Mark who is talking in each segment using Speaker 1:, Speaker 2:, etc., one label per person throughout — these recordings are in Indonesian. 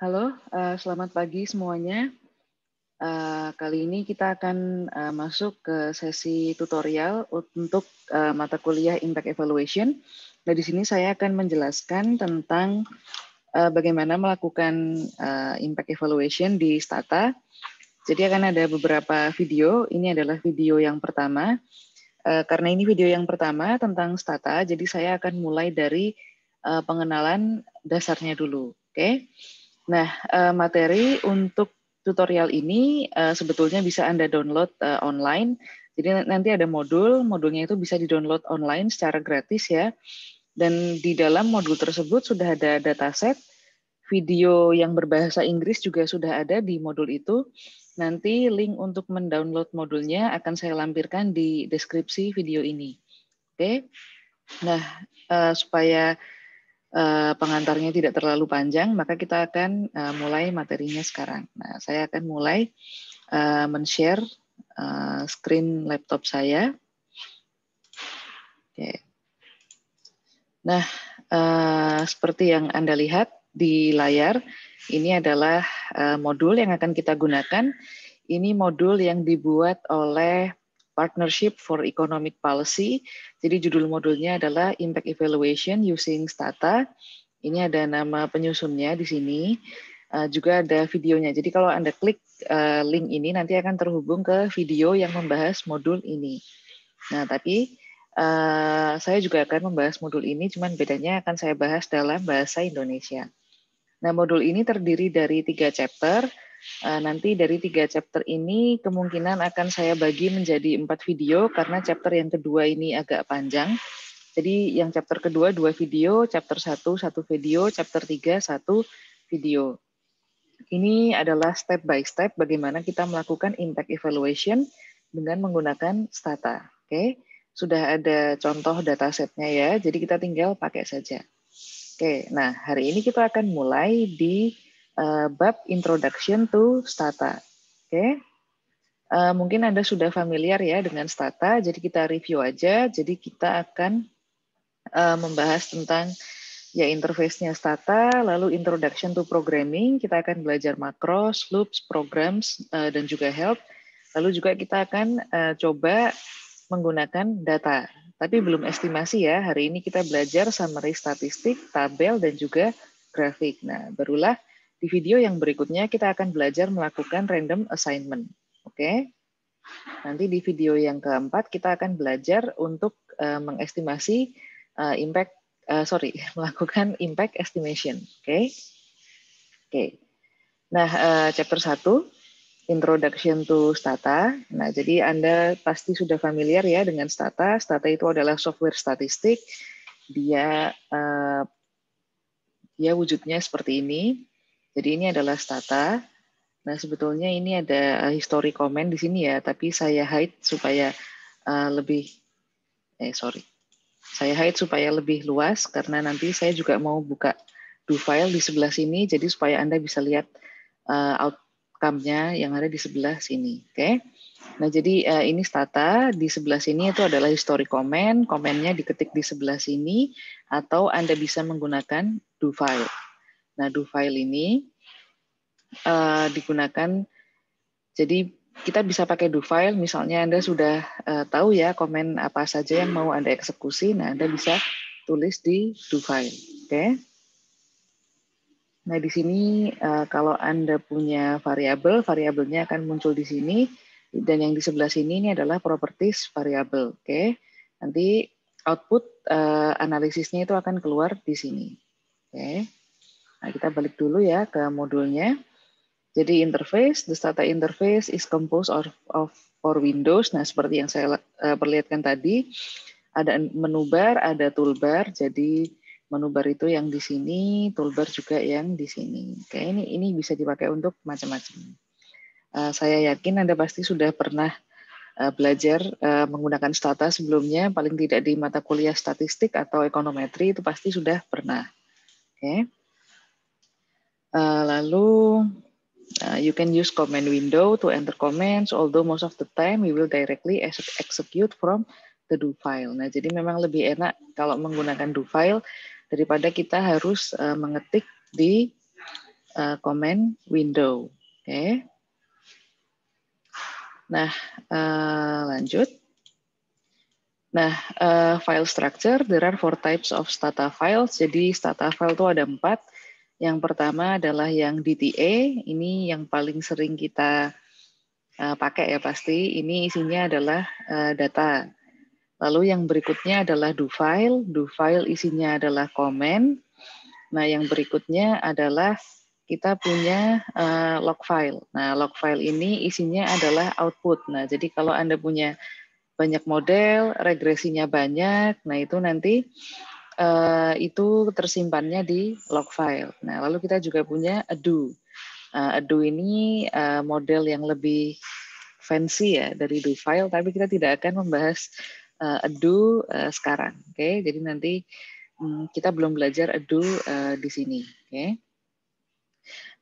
Speaker 1: Halo, selamat pagi semuanya. Kali ini kita akan masuk ke sesi tutorial untuk mata kuliah Impact Evaluation. Nah, di sini saya akan menjelaskan tentang bagaimana melakukan Impact Evaluation di Stata. Jadi akan ada beberapa video. Ini adalah video yang pertama. Karena ini video yang pertama tentang Stata, jadi saya akan mulai dari pengenalan dasarnya dulu. Oke. Nah, materi untuk tutorial ini sebetulnya bisa Anda download online. Jadi nanti ada modulnya itu bisa di-download online secara gratis ya. Dan di dalam modul tersebut sudah ada dataset, video yang berbahasa Inggris juga sudah ada di modul itu. Nanti link untuk mendownload modulnya akan saya lampirkan di deskripsi video ini. Oke. Nah, supaya pengantarnya tidak terlalu panjang, maka kita akan mulai materinya sekarang. Nah, saya akan mulai men-share screen laptop saya. Oke. Nah, seperti yang Anda lihat di layar, ini adalah modul yang akan kita gunakan. Ini modul yang dibuat oleh Partnership for Economic Policy. Jadi judul modulnya adalah Impact Evaluation Using Stata. Ini ada nama penyusunnya di sini. Juga ada videonya. Jadi kalau Anda klik link ini, nanti akan terhubung ke video yang membahas modul ini. Nah, tapi saya juga akan membahas modul ini, cuman bedanya akan saya bahas dalam bahasa Indonesia. Nah, modul ini terdiri dari 3 chapter. Nanti dari 3 chapter ini kemungkinan akan saya bagi menjadi 4 video, karena chapter yang kedua ini agak panjang. Jadi yang chapter kedua 2 video, chapter 1 1 video, chapter 3 1 video. Ini adalah step by step bagaimana kita melakukan impact evaluation dengan menggunakan Stata. Oke, sudah ada contoh datasetnya ya, jadi kita tinggal pakai saja. Oke, nah hari ini kita akan mulai di bab Introduction to Stata. Oke, mungkin Anda sudah familiar ya dengan Stata, jadi kita review aja. Jadi kita akan membahas tentang ya interface-nya Stata, lalu Introduction to Programming, kita akan belajar macros, loops, programs, dan juga help. Lalu juga kita akan coba menggunakan data. Tapi belum estimasi ya, hari ini kita belajar summary statistik, tabel, dan juga grafik. Nah, barulah di video yang berikutnya kita akan belajar melakukan random assignment. Oke? Nanti di video yang keempat kita akan belajar untuk mengestimasi melakukan impact estimation. Oke. Nah, chapter 1, Introduction to Stata. Nah, jadi Anda pasti sudah familiar ya dengan Stata. Stata itu adalah software statistik. Dia wujudnya seperti ini. Jadi ini adalah Stata. Nah, sebetulnya ini ada history comment di sini ya, tapi saya hide supaya saya hide supaya lebih luas, karena nanti saya juga mau buka do file di sebelah sini, jadi supaya Anda bisa lihat outcome-nya yang ada di sebelah sini. Oke. Nah, jadi ini Stata, di sebelah sini itu adalah history comment, komennya diketik di sebelah sini, atau Anda bisa menggunakan do file. Nah, do file ini digunakan, jadi kita bisa pakai do file, misalnya Anda sudah tahu ya komen apa saja yang mau Anda eksekusi, nah Anda bisa tulis di do file. Oke. Nah, di sini kalau Anda punya variabel, variabelnya akan muncul di sini, dan yang di sebelah sini ini adalah properties variabel. Oke. Nanti output analisisnya itu akan keluar di sini. Oke. Nah, kita balik dulu ya ke modulnya. Jadi interface, the Stata interface is composed of for Windows. Nah, seperti yang saya perlihatkan tadi, ada menu bar, ada toolbar. Jadi menu bar itu yang di sini, toolbar juga yang di sini. Oke, ini bisa dipakai untuk macam-macam. Saya yakin Anda pasti sudah pernah belajar menggunakan Stata sebelumnya, paling tidak di mata kuliah statistik atau ekonometri itu pasti sudah pernah. Oke. Lalu you can use command window to enter comments, although most of the time we will directly execute from the do file. Nah, jadi memang lebih enak kalau menggunakan do file daripada kita harus mengetik di command window. Oke. Nah, lanjut. Nah, file structure, there are 4 types of stata files. Jadi stata file itu ada 4. Yang pertama adalah yang DTA, ini yang paling sering kita pakai ya pasti. Ini isinya adalah data. Lalu yang berikutnya adalah do file. Do file isinya adalah comment. Nah, yang berikutnya adalah kita punya log file. Nah, log file ini isinya adalah output. Nah, jadi kalau Anda punya banyak model, regresinya banyak, nah itu nanti itu tersimpannya di log file. Nah, lalu kita juga punya do. Do ini model yang lebih fancy ya dari do file, tapi kita tidak akan membahas do sekarang. Oke, jadi nanti kita belum belajar do di sini. Oke.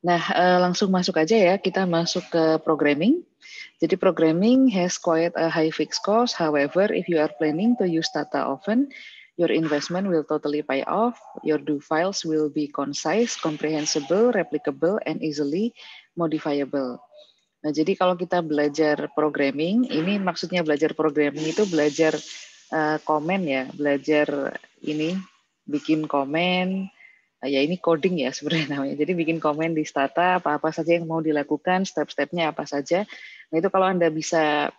Speaker 1: Nah, langsung masuk aja ya, kita masuk ke programming. Jadi programming has quite a high fixed cost. However, if you are planning to use data often, your investment will totally pay off. Your do files will be concise, comprehensible, replicable, and easily modifiable. Nah, jadi kalau kita belajar programming, ini maksudnya belajar programming itu belajar komen ya, belajar ini bikin komen, ya ini coding ya sebenarnya namanya. Jadi bikin komen di Stata, apa-apa saja yang mau dilakukan, step-stepnya apa saja. Nah itu kalau Anda bisa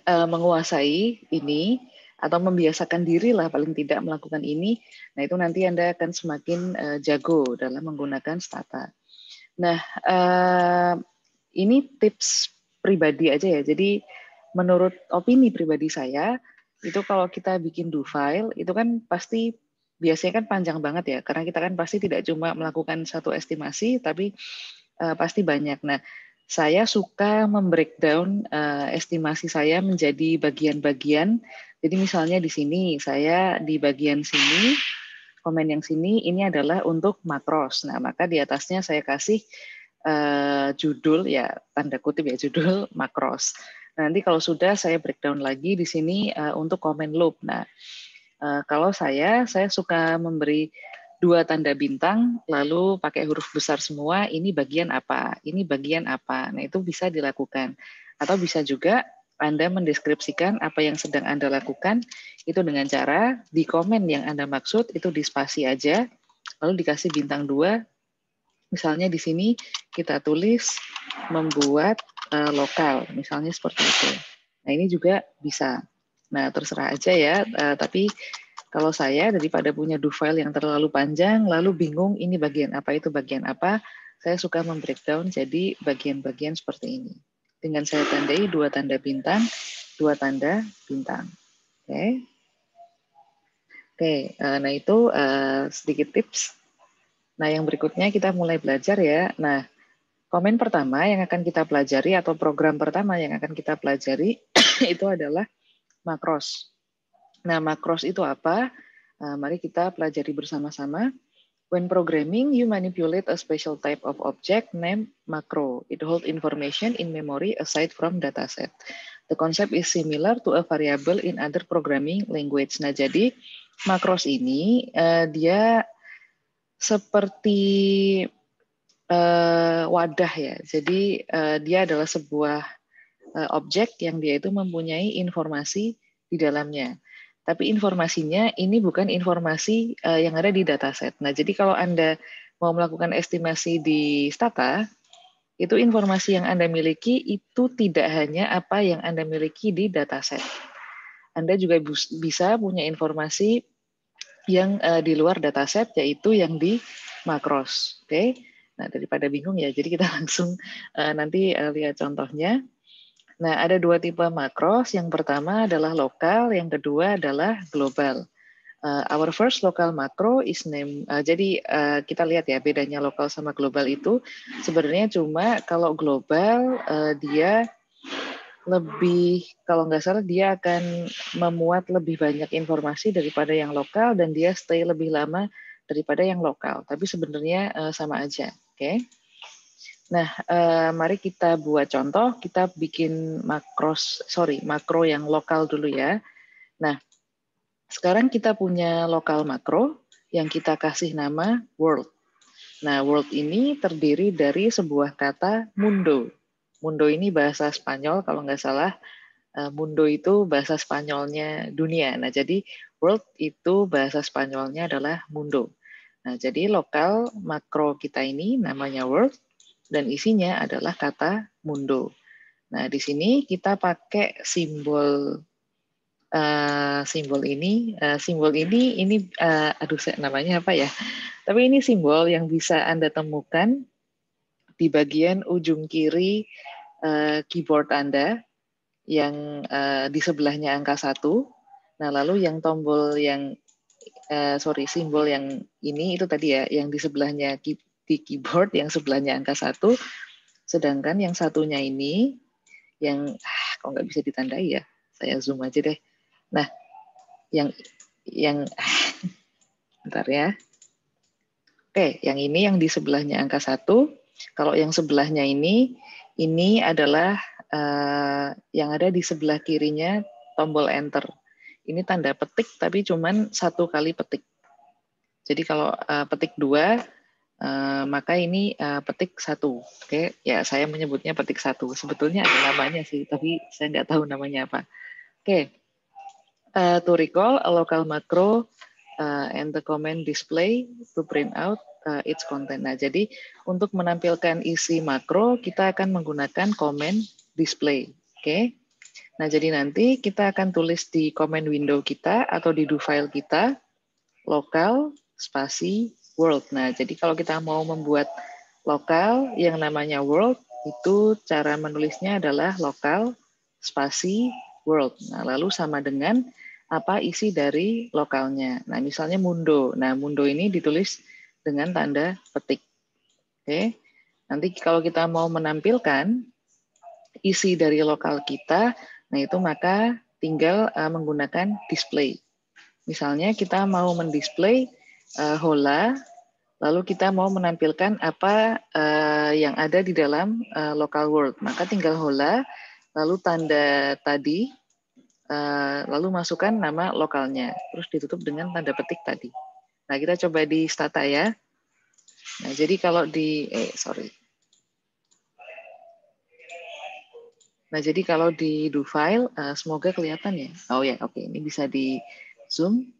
Speaker 1: menguasai ini, atau membiasakan diri lah paling tidak melakukan ini, nah itu nanti Anda akan semakin jago dalam menggunakan Stata. Nah, ini tips pribadi aja ya. Jadi menurut opini pribadi saya, itu kalau kita bikin do file, itu kan pasti biasanya kan panjang banget ya, karena kita kan pasti tidak cuma melakukan satu estimasi, tapi pasti banyak. Nah, saya suka membreakdown estimasi saya menjadi bagian-bagian. Jadi misalnya di sini, saya di bagian sini, komen yang sini, ini adalah untuk makros. Nah, maka di atasnya saya kasih judul, ya tanda kutip ya, judul makros. Nanti kalau sudah saya breakdown lagi di sini untuk comment loop. Nah, kalau saya suka memberi 2 tanda bintang, lalu pakai huruf besar semua, ini bagian apa, ini bagian apa. Nah, itu bisa dilakukan. Atau bisa juga Anda mendeskripsikan apa yang sedang Anda lakukan, itu dengan cara di komen yang Anda maksud, itu di spasi aja, lalu dikasih bintang 2. Misalnya di sini kita tulis membuat lokal, misalnya seperti itu. Nah, ini juga bisa. Nah, terserah aja ya, tapi kalau saya daripada punya do file yang terlalu panjang, lalu bingung ini bagian apa, itu bagian apa, saya suka membreakdown jadi bagian-bagian seperti ini. Dengan saya tandai 2 tanda bintang, 2 tanda bintang. Oke. Oke, nah itu sedikit tips. Nah, yang berikutnya kita mulai belajar ya. Nah, komen pertama yang akan kita pelajari atau program pertama yang akan kita pelajari itu adalah makros. Nah, makros itu apa? Mari kita pelajari bersama-sama. When programming, you manipulate a special type of object named macro. It holds information in memory aside from dataset. The concept is similar to a variable in other programming language. Nah, jadi makros ini dia seperti wadah ya. Jadi dia adalah sebuah objek yang dia itu mempunyai informasi di dalamnya. Tapi informasinya ini bukan informasi yang ada di dataset. Nah, jadi kalau Anda mau melakukan estimasi di Stata, itu informasi yang Anda miliki itu tidak hanya apa yang Anda miliki di dataset. Anda juga bisa punya informasi yang di luar dataset, yaitu yang di makros. Oke? Nah, daripada bingung ya, jadi kita langsung nanti lihat contohnya. Nah, ada 2 tipe makros. Yang pertama adalah lokal, yang kedua adalah global. Our first local macro is name. Jadi kita lihat ya bedanya lokal sama global itu sebenarnya cuma kalau global dia lebih, kalau nggak salah dia akan memuat lebih banyak informasi daripada yang lokal dan dia stay lebih lama daripada yang lokal. Tapi sebenarnya sama aja. Oke? Nah, mari kita buat contoh. Kita bikin makro yang lokal dulu ya. Nah, sekarang kita punya lokal makro yang kita kasih nama world. Nah, world ini terdiri dari sebuah kata mundo. Mundo ini bahasa Spanyol, kalau nggak salah, mundo itu bahasa Spanyolnya dunia. Nah, jadi world itu bahasa Spanyolnya adalah mundo. Nah, jadi lokal makro kita ini namanya world, dan isinya adalah kata mundo. Nah, di sini kita pakai simbol simbol ini aduh namanya apa ya? Tapi ini simbol yang bisa Anda temukan di bagian ujung kiri keyboard Anda yang di sebelahnya angka 1. Nah, lalu yang tombol yang simbol yang ini itu tadi ya, yang di sebelahnya di keyboard yang sebelahnya angka 1, sedangkan yang satunya ini yang kok nggak bisa ditandai ya, saya zoom aja deh. Nah, yang bentar ya. Oke, yang ini yang di sebelahnya angka 1. Kalau yang sebelahnya ini adalah yang ada di sebelah kirinya tombol enter. Ini tanda petik tapi cuman 1 kali petik. Jadi kalau petik 2 maka ini petik 1. Oke, ya saya menyebutnya petik 1. Sebetulnya ada namanya sih, tapi saya nggak tahu namanya apa. Oke, to recall a local macro and the comment display to print out its content. Nah, jadi untuk menampilkan isi makro, kita akan menggunakan comment display. Oke. Nah, jadi nanti kita akan tulis di comment window kita atau di do file kita local spasi world. Nah, jadi kalau kita mau membuat lokal yang namanya world, itu cara menulisnya adalah lokal spasi world. Nah, lalu sama dengan apa isi dari lokalnya. Nah, misalnya mundo. Nah, mundo ini ditulis dengan tanda petik. Oke. Nanti kalau kita mau menampilkan isi dari lokal kita, nah itu maka tinggal menggunakan display. Misalnya kita mau mendisplay hola, lalu kita mau menampilkan apa yang ada di dalam local world. Maka tinggal hola, lalu tanda tadi, lalu masukkan nama lokalnya, terus ditutup dengan tanda petik tadi. Nah, kita coba di Stata ya. Nah, jadi kalau di, Nah, jadi kalau di do file, semoga kelihatan ya. Oh ya, oke, ini bisa di zoom.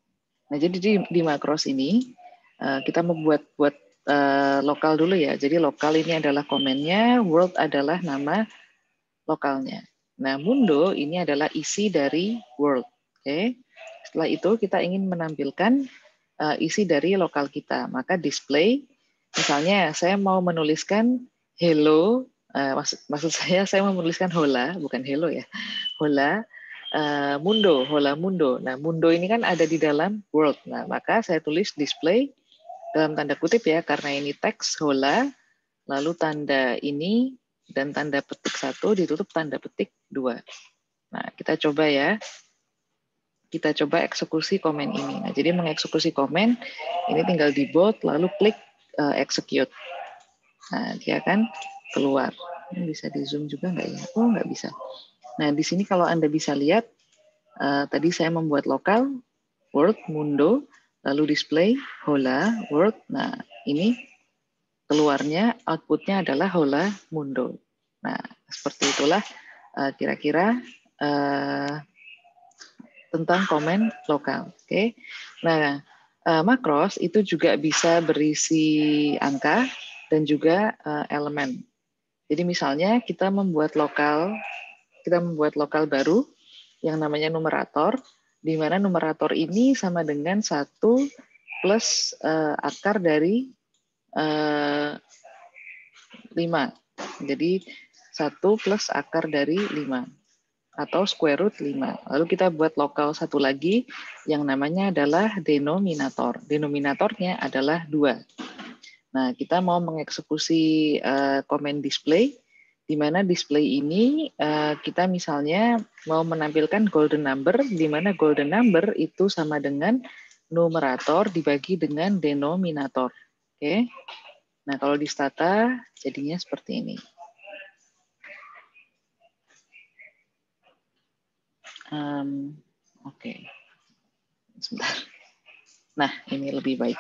Speaker 1: Nah, jadi di makros ini, kita membuat lokal dulu ya. Jadi lokal ini adalah komennya, world adalah nama lokalnya. Nah, mundo ini adalah isi dari world. Oke. Setelah itu kita ingin menampilkan isi dari lokal kita. Maka display, misalnya saya mau menuliskan hello, maksud saya mau menuliskan hola, bukan hello ya. Hola mundo, hola mundo. Nah, mundo ini kan ada di dalam world. Nah, maka saya tulis display dalam tanda kutip ya, karena ini teks hola, lalu tanda ini dan tanda petik 1 ditutup tanda petik 2. Nah, kita coba ya. Kita coba eksekusi komen ini. Nah, jadi mengeksekusi komen, ini tinggal di bold, lalu klik execute. Nah, dia akan keluar. Ini bisa di zoom juga nggak ya? Oh, nggak bisa. Nah, di sini kalau Anda bisa lihat, tadi saya membuat lokal, world, mundo, lalu display, hola, world. Nah, ini keluarnya, outputnya adalah hola, mundo. Nah, seperti itulah kira-kira tentang komen lokal. Oke. Nah, makros itu juga bisa berisi angka dan juga elemen. Jadi misalnya kita membuat lokal baru yang namanya numerator, di mana numerator ini sama dengan 1 plus akar dari 5. Jadi 1 plus akar dari 5 atau square root 5. Lalu kita buat lokal satu lagi yang namanya adalah denominator. Denominatornya adalah 2. Nah, kita mau mengeksekusi comment display, di mana display ini kita misalnya mau menampilkan golden number, di mana golden number itu sama dengan numerator dibagi dengan denominator. Oke. Nah, kalau di Stata jadinya seperti ini. Oke. Sebentar. Nah, ini lebih baik.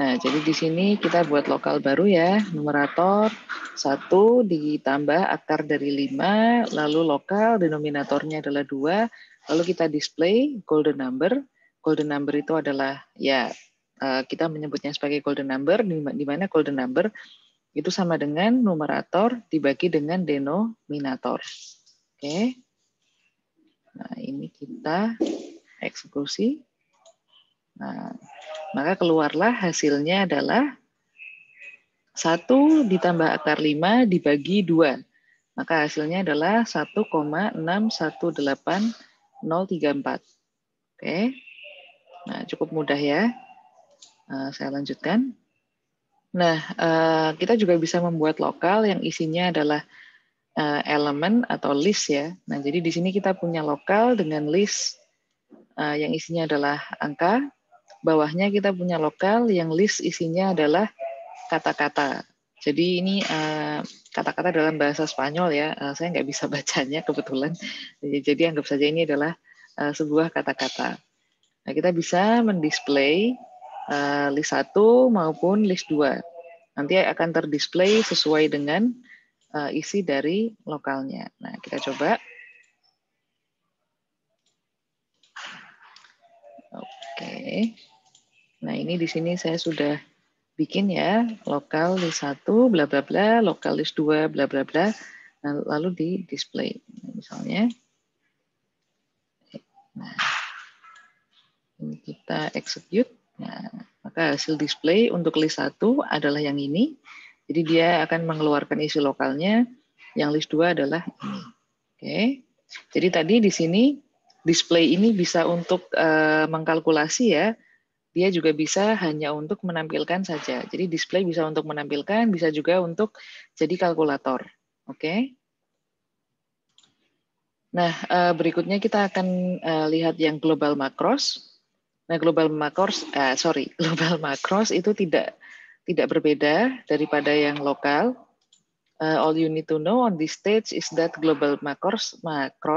Speaker 1: Nah, jadi di sini kita buat lokal baru ya, numerator 1 ditambah akar dari 5, lalu lokal denominatornya adalah 2, lalu kita display golden number. Golden number itu adalah ya kita menyebutnya sebagai golden number, di mana golden number itu sama dengan numerator dibagi dengan denominator. Oke. Nah, ini kita eksekusi. Nah, maka keluarlah hasilnya adalah 1 ditambah akar 5 dibagi 2. Maka hasilnya adalah 1,618034. Oke. Nah, cukup mudah ya. Saya lanjutkan. Nah, kita juga bisa membuat lokal yang isinya adalah elemen atau list ya. Nah, jadi di sini kita punya lokal dengan list yang isinya adalah angka. Bawahnya kita punya lokal yang list isinya adalah kata-kata. Jadi ini kata-kata dalam bahasa Spanyol ya. Saya nggak bisa bacanya kebetulan. Jadi anggap saja ini adalah sebuah kata-kata. Nah, kita bisa mendisplay list 1 maupun list 2. Nanti akan terdisplay sesuai dengan isi dari lokalnya. Nah, kita coba. Oke. Nah, ini di sini saya sudah bikin ya, lokal list 1, bla bla bla, lokal list 2, bla bla bla, lalu di display. Misalnya, nah, ini kita execute. Nah, maka hasil display untuk list 1 adalah yang ini. Jadi dia akan mengeluarkan isi lokalnya, yang list 2 adalah ini. Oke. Jadi tadi di sini display ini bisa untuk mengkalkulasi ya. Dia juga bisa hanya untuk menampilkan saja. Jadi display bisa untuk menampilkan, bisa juga untuk jadi kalkulator. Oke. Nah, berikutnya kita akan lihat yang global macros. Nah, global macros itu tidak berbeda daripada yang lokal. All you need to know on this stage is that global macros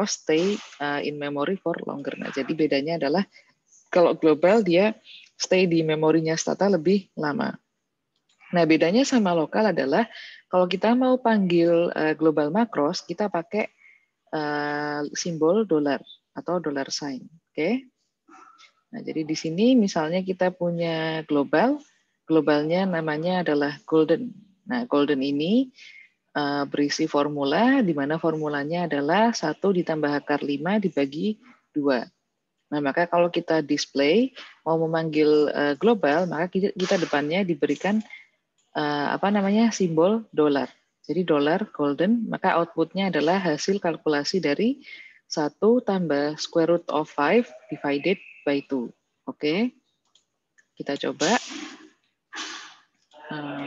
Speaker 1: stay in memory for longer. Nah, jadi bedanya adalah kalau global dia stay di memorinya Stata lebih lama. Nah, bedanya sama lokal adalah kalau kita mau panggil global macros, kita pakai simbol dolar atau dollar sign. Oke. Nah, jadi di sini misalnya kita punya globalnya namanya adalah golden. Nah, golden ini berisi formula, di mana formulanya adalah 1 ditambah akar 5 dibagi 2. Nah, maka kalau kita display mau memanggil global, maka kita depannya diberikan simbol dolar. Jadi dolar golden, maka outputnya adalah hasil kalkulasi dari 1 tambah square root of 5 divided by 2. Oke. Kita coba.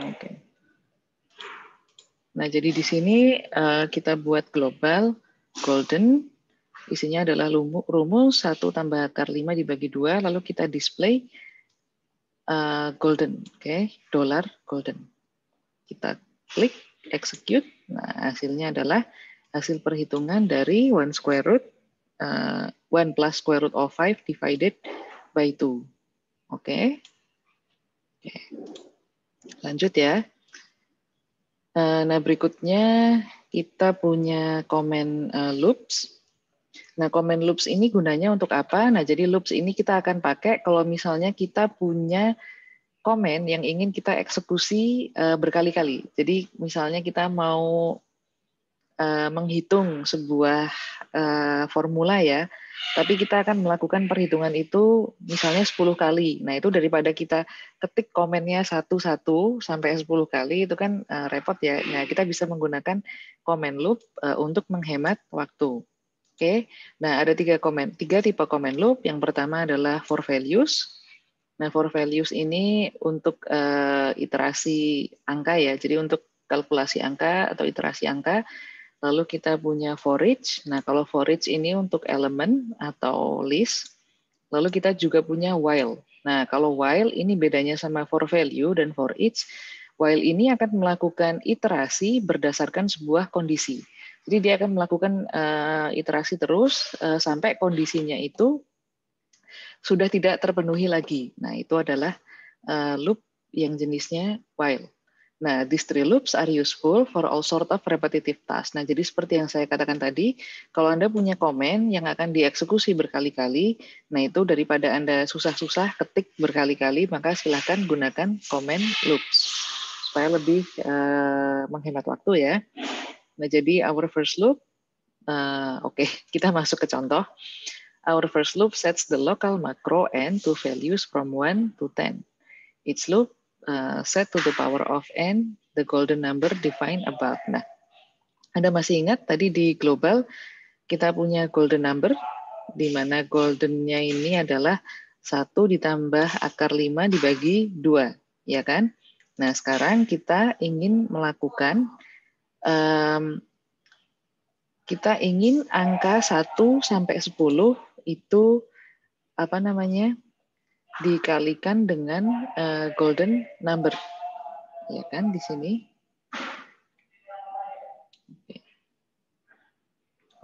Speaker 1: Oke. Nah, jadi di sini kita buat global golden. Isinya adalah rumus 1 tambah akar 5 dibagi 2, lalu kita display golden, oke, dolar golden. Kita klik execute. Nah, hasilnya adalah hasil perhitungan dari 1 plus square root of 5 divided by 2. Oke. Lanjut ya. Nah, berikutnya kita punya comment loops. Nah, comment loops ini gunanya untuk apa? Nah, jadi loops ini kita akan pakai kalau misalnya kita punya komen yang ingin kita eksekusi berkali-kali. Jadi misalnya kita mau menghitung sebuah formula ya, tapi kita akan melakukan perhitungan itu misalnya 10 kali. Nah, itu daripada kita ketik komennya satu-satu sampai 10 kali, itu kan repot ya. Nah, kita bisa menggunakan comment loop untuk menghemat waktu. Oke, nah ada 3 tipe comment loop. Yang pertama adalah for values. Nah, for values ini untuk iterasi angka ya. Jadi untuk kalkulasi angka atau iterasi angka. Lalu kita punya for each. Nah, kalau for each ini untuk elemen atau list. Lalu kita juga punya while. Nah, kalau while ini bedanya sama for value dan for each. While ini akan melakukan iterasi berdasarkan sebuah kondisi. Jadi dia akan melakukan iterasi terus sampai kondisinya itu sudah tidak terpenuhi lagi. Nah, itu adalah loop yang jenisnya while. Nah, these three loops are useful for all sort of repetitive tasks. Nah, jadi seperti yang saya katakan tadi, kalau Anda punya komen yang akan dieksekusi berkali-kali, nah itu daripada Anda susah-susah ketik berkali-kali, maka silahkan gunakan comment loops supaya lebih menghemat waktu ya. Nah, jadi our first loop, oke, kita masuk ke contoh. Our first loop sets the local macro n to values from 1 to 10. Each loop set to the power of n, the golden number defined above. Nah, Anda masih ingat tadi di global kita punya golden number, di mana goldennya ini adalah 1 ditambah akar 5 dibagi 2, ya kan? Nah, sekarang kita ingin melakukan, kita ingin angka 1 sampai 10 itu apa namanya? Dikalikan dengan golden number, ya kan di sini.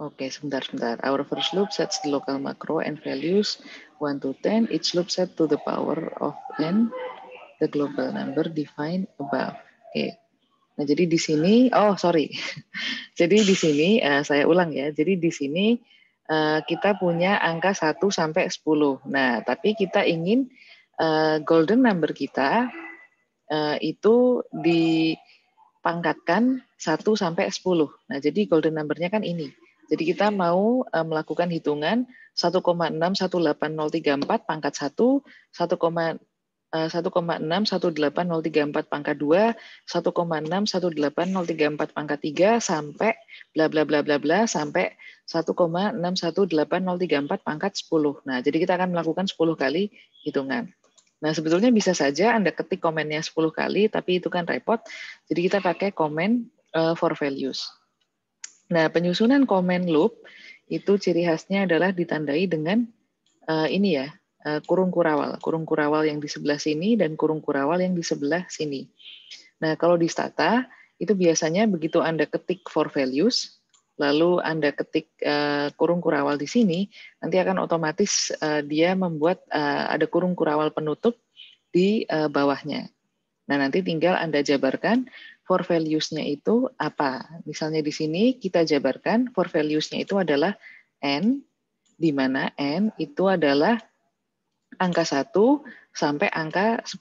Speaker 1: Oke, sebentar. Our first loop sets the local macro and values 1 to 10. Each loop set to the power of n, the global number defined above. Oke. Nah, jadi di sini, jadi di sini saya ulang ya. Jadi di sini kita punya angka 1 sampai 10. Nah, tapi kita ingin golden number kita itu dipangkatkan 1 sampai 10. Nah, jadi golden number-nya kan ini. Jadi kita mau melakukan hitungan 1,618034 pangkat 1, 1,618034 pangkat 2, 1,618034 pangkat 3 sampai bla bla bla bla bla sampai 1,618034 pangkat 10. Nah, jadi kita akan melakukan 10 kali hitungan. Nah, sebetulnya bisa saja Anda ketik komennya 10 kali, tapi itu kan repot. Jadi kita pakai komen for values. Nah, penyusunan komen loop itu ciri khasnya adalah ditandai dengan ini ya, kurung kurawal. Kurung kurawal yang di sebelah sini dan kurung kurawal yang di sebelah sini. Nah, kalau di Stata, itu biasanya begitu Anda ketik for values, lalu Anda ketik kurung kurawal di sini, nanti akan otomatis dia membuat ada kurung kurawal penutup di bawahnya. Nah, nanti tinggal Anda jabarkan for values-nya itu apa. Misalnya di sini kita jabarkan for values-nya itu adalah n, di mana n itu adalah angka 1 sampai angka 10.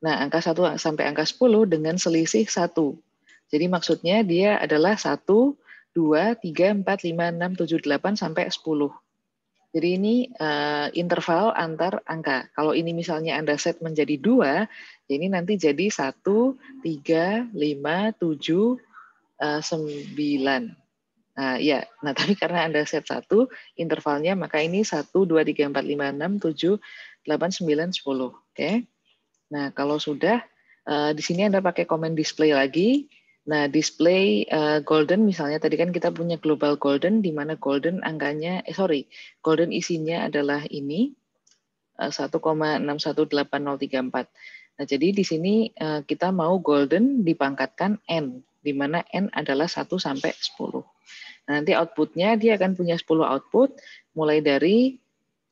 Speaker 1: Nah, angka 1 sampai angka 10 dengan selisih 1. Jadi maksudnya dia adalah 1, 2, 3, 4, 5, 6, 7, 8, sampai 10. Jadi ini interval antar angka. Kalau ini misalnya Anda set menjadi 2, ini nanti jadi 1, 3, 5, 7, 9. Nah, ya. Nah, tapi karena Anda set 1 intervalnya, maka ini 1, 2, 3, 4, 5, 6, 7, 8, 9, 10. Oke. Nah, kalau sudah, di sini Anda pakai komen display lagi. Nah, display golden misalnya tadi kan kita punya global golden, di mana golden angkanya, golden isinya adalah ini, 1,618034. Nah, jadi di sini kita mau golden dipangkatkan n, di mana n adalah 1 sampai 10. Nah, nanti outputnya dia akan punya 10 output, mulai dari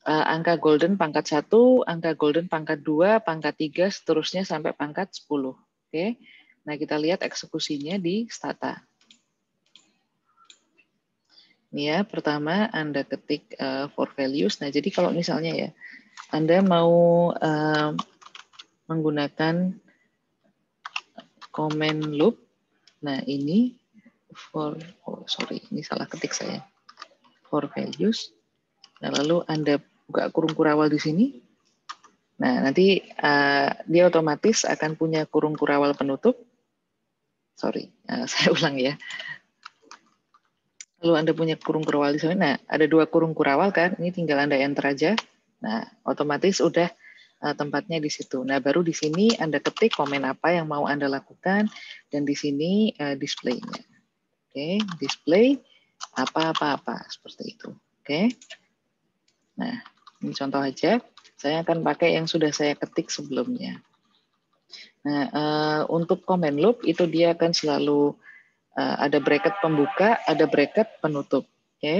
Speaker 1: angka golden pangkat 1, angka golden pangkat 2, pangkat 3, seterusnya sampai pangkat 10. Oke. Nah, kita lihat eksekusinya di Stata. Ini ya, pertama Anda ketik for values. Nah, jadi kalau misalnya ya, Anda mau menggunakan comment loop. Nah, ini ini salah ketik saya. For values. Nah, lalu Anda buka kurung kurawal di sini. Nah, nanti dia otomatis akan punya kurung kurawal penutup. Saya ulang ya. Lalu Anda punya kurung kurawal di sini. Nah, ada 2 kurung kurawal kan. Ini tinggal Anda enter aja. Nah, otomatis udah tempatnya di situ. Nah, baru di sini Anda ketik komen apa yang mau Anda lakukan. Dan di sini display-nya. Oke, display apa-apa-apa. Seperti itu. Oke. Nah, ini contoh aja. Saya akan pakai yang sudah saya ketik sebelumnya. Nah, untuk comment loop itu dia akan selalu ada bracket pembuka, ada bracket penutup, oke?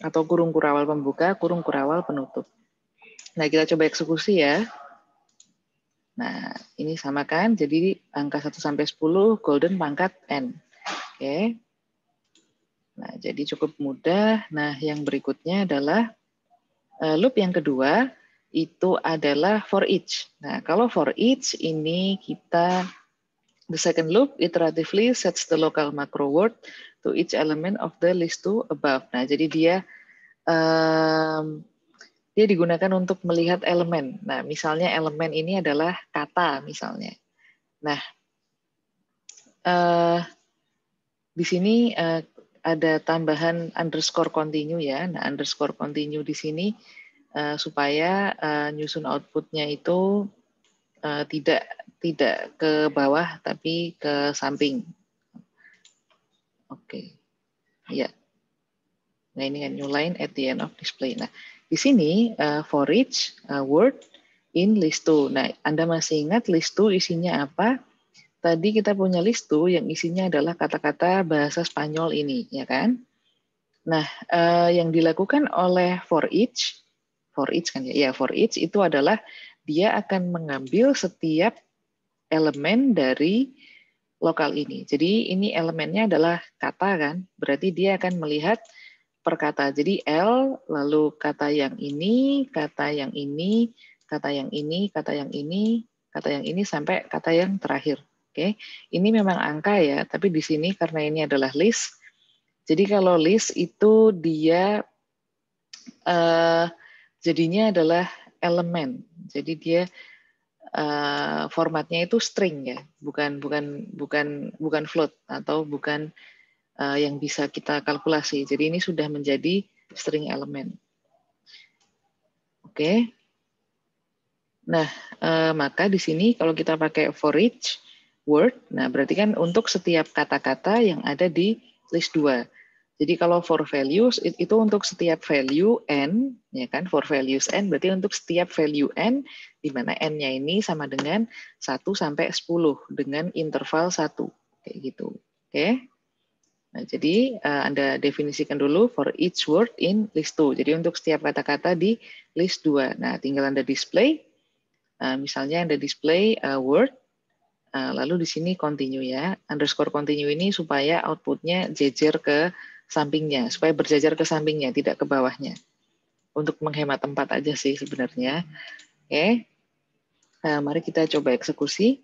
Speaker 1: Atau kurung kurawal pembuka, kurung kurawal penutup. Nah, kita coba eksekusi ya. Nah, ini sama kan? Jadi angka 1 sampai 10 golden pangkat n. Oke. Nah, jadi cukup mudah. Nah, yang berikutnya adalah loop yang kedua itu adalah for each. Nah, kalau for each ini kita the second loop iteratively sets the local macro word to each element of the list 2 above. Nah, jadi dia digunakan untuk melihat elemen. Nah, misalnya elemen ini adalah kata misalnya. Nah, di sini ada tambahan underscore continue ya. Nah, underscore continue di sini supaya nyusun outputnya itu tidak ke bawah tapi ke samping. Oke, ya. Nah, ini kan new line at the end of display. Nah, di sini for each word in list 2. Nah, Anda masih ingat list 2 isinya apa? Tadi kita punya list 2 yang isinya adalah kata-kata bahasa Spanyol ini, ya kan? Nah, yang dilakukan oleh for each kan ya, for each itu adalah dia akan mengambil setiap elemen dari lokal ini. Jadi ini elemennya adalah kata kan, berarti dia akan melihat per kata. Jadi L, lalu kata yang ini, kata yang ini, kata yang ini, kata yang ini, kata yang ini, sampai kata yang terakhir. Oke, ini memang angka ya, tapi di sini karena ini adalah list, jadi kalau list itu dia jadinya adalah elemen. Jadi dia formatnya itu string ya, bukan float atau bukan yang bisa kita kalkulasi. Jadi ini sudah menjadi string elemen. Oke. Nah, maka di sini kalau kita pakai for each word, nah berarti kan untuk setiap kata-kata yang ada di list 2. Jadi kalau for values itu untuk setiap value n, ya kan? For values n berarti untuk setiap value n di mana n-nya ini sama dengan 1 sampai 10 dengan interval 1 kayak gitu. Oke. Nah, jadi Anda definisikan dulu for each word in list 2. Jadi untuk setiap kata-kata di list 2. Nah, tinggal Anda display. Misalnya Anda display word, lalu di sini continue ya. Underscore continue ini supaya outputnya jejer ke sampingnya, supaya berjajar ke sampingnya, tidak ke bawahnya. Untuk menghemat tempat aja sih sebenarnya. Oke. Mari kita coba eksekusi.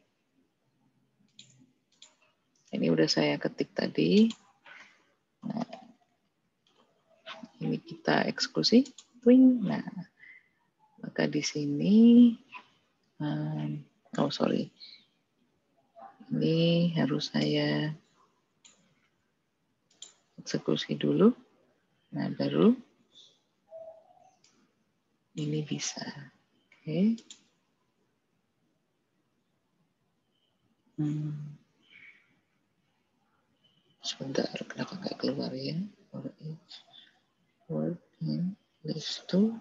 Speaker 1: Ini udah saya ketik tadi. Nah, ini kita eksekusi. Nah, maka di sini, oh sorry, ini harus saya eksekusi dulu. Nah, baru ini bisa. Oke. Sebentar, kenapa nggak keluar ya? For each word in list 2.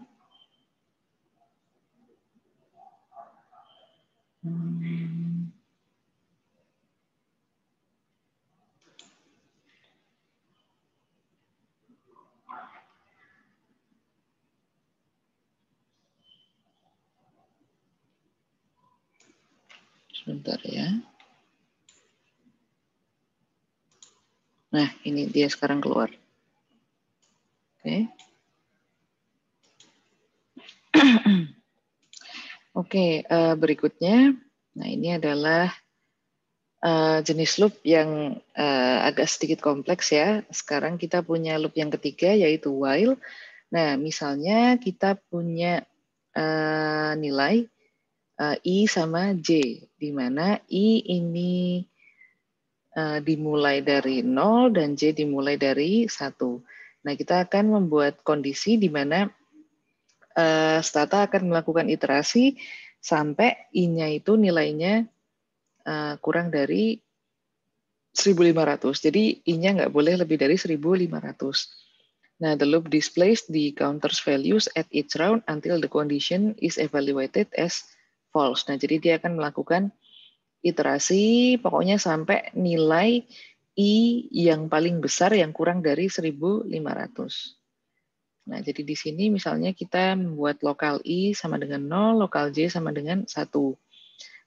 Speaker 1: Sebentar ya. Nah, ini dia sekarang keluar. Oke. Oke, berikutnya. Nah, ini adalah jenis loop yang agak sedikit kompleks ya. Sekarang kita punya loop yang ketiga yaitu while. Nah, misalnya kita punya nilai I sama J, di mana I ini dimulai dari 0 dan J dimulai dari 1. Nah, kita akan membuat kondisi di mana Stata akan melakukan iterasi sampai I-nya itu nilainya kurang dari 1.500. Jadi I-nya nggak boleh lebih dari 1.500. Nah, the loop displays the counters values at each round until the condition is evaluated as false. Nah, jadi dia akan melakukan iterasi pokoknya sampai nilai I yang paling besar yang kurang dari 1.500. Nah, jadi di sini misalnya kita membuat lokal I sama dengan 0, lokal J sama dengan 1.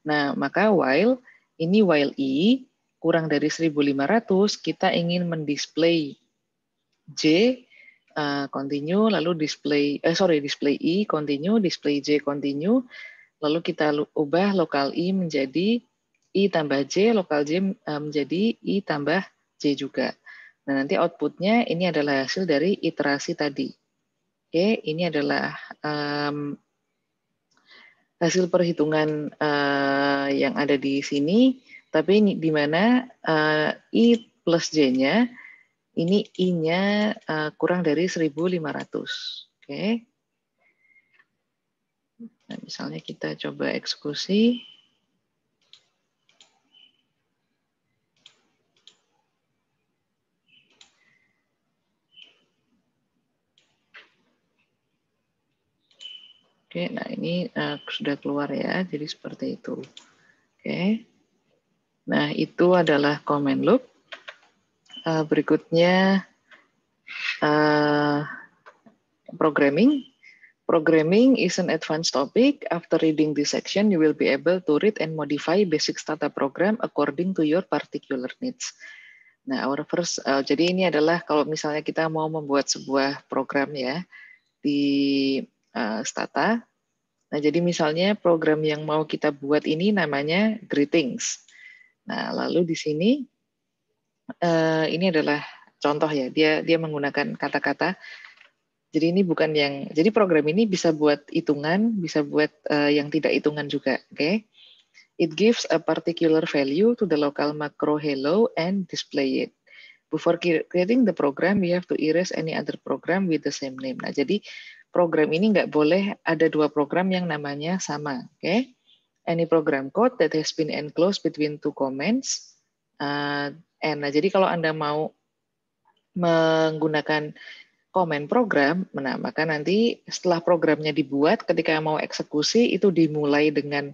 Speaker 1: Nah, maka while i kurang dari 1.500, kita ingin mendisplay J continue, lalu display i continue, display J continue, lalu kita ubah lokal i menjadi i tambah J, lokal J menjadi i tambah J juga. Nah, nanti outputnya ini adalah hasil dari iterasi tadi. Oke, ini adalah hasil perhitungan yang ada di sini, tapi ini di mana i plus J-nya, ini i-nya kurang dari 1.500. Oke. Nah, misalnya kita coba eksekusi. Oke, nah ini sudah keluar ya, jadi seperti itu. Oke, nah itu adalah comment loop. Berikutnya programming. Programming is an advanced topic. After reading this section, you will be able to read and modify basic Stata program according to your particular needs. Nah, our first, jadi ini adalah kalau misalnya kita mau membuat sebuah program ya di Stata. Nah, jadi misalnya program yang mau kita buat ini namanya greetings. Nah, lalu di sini ini adalah contoh ya, dia menggunakan kata-kata. Jadi ini bukan yang, jadi program ini bisa buat hitungan, bisa buat yang tidak hitungan juga, oke? Okay? It gives a particular value to the local macro hello and display it. Before creating the program, we have to erase any other program with the same name. Nah, jadi program ini nggak boleh ada dua program yang namanya sama, oke? Okay? Any program code that has been enclosed between two comments. Nah, jadi kalau Anda mau menggunakan komen program, nah, maka nanti setelah programnya dibuat, ketika mau eksekusi, itu dimulai dengan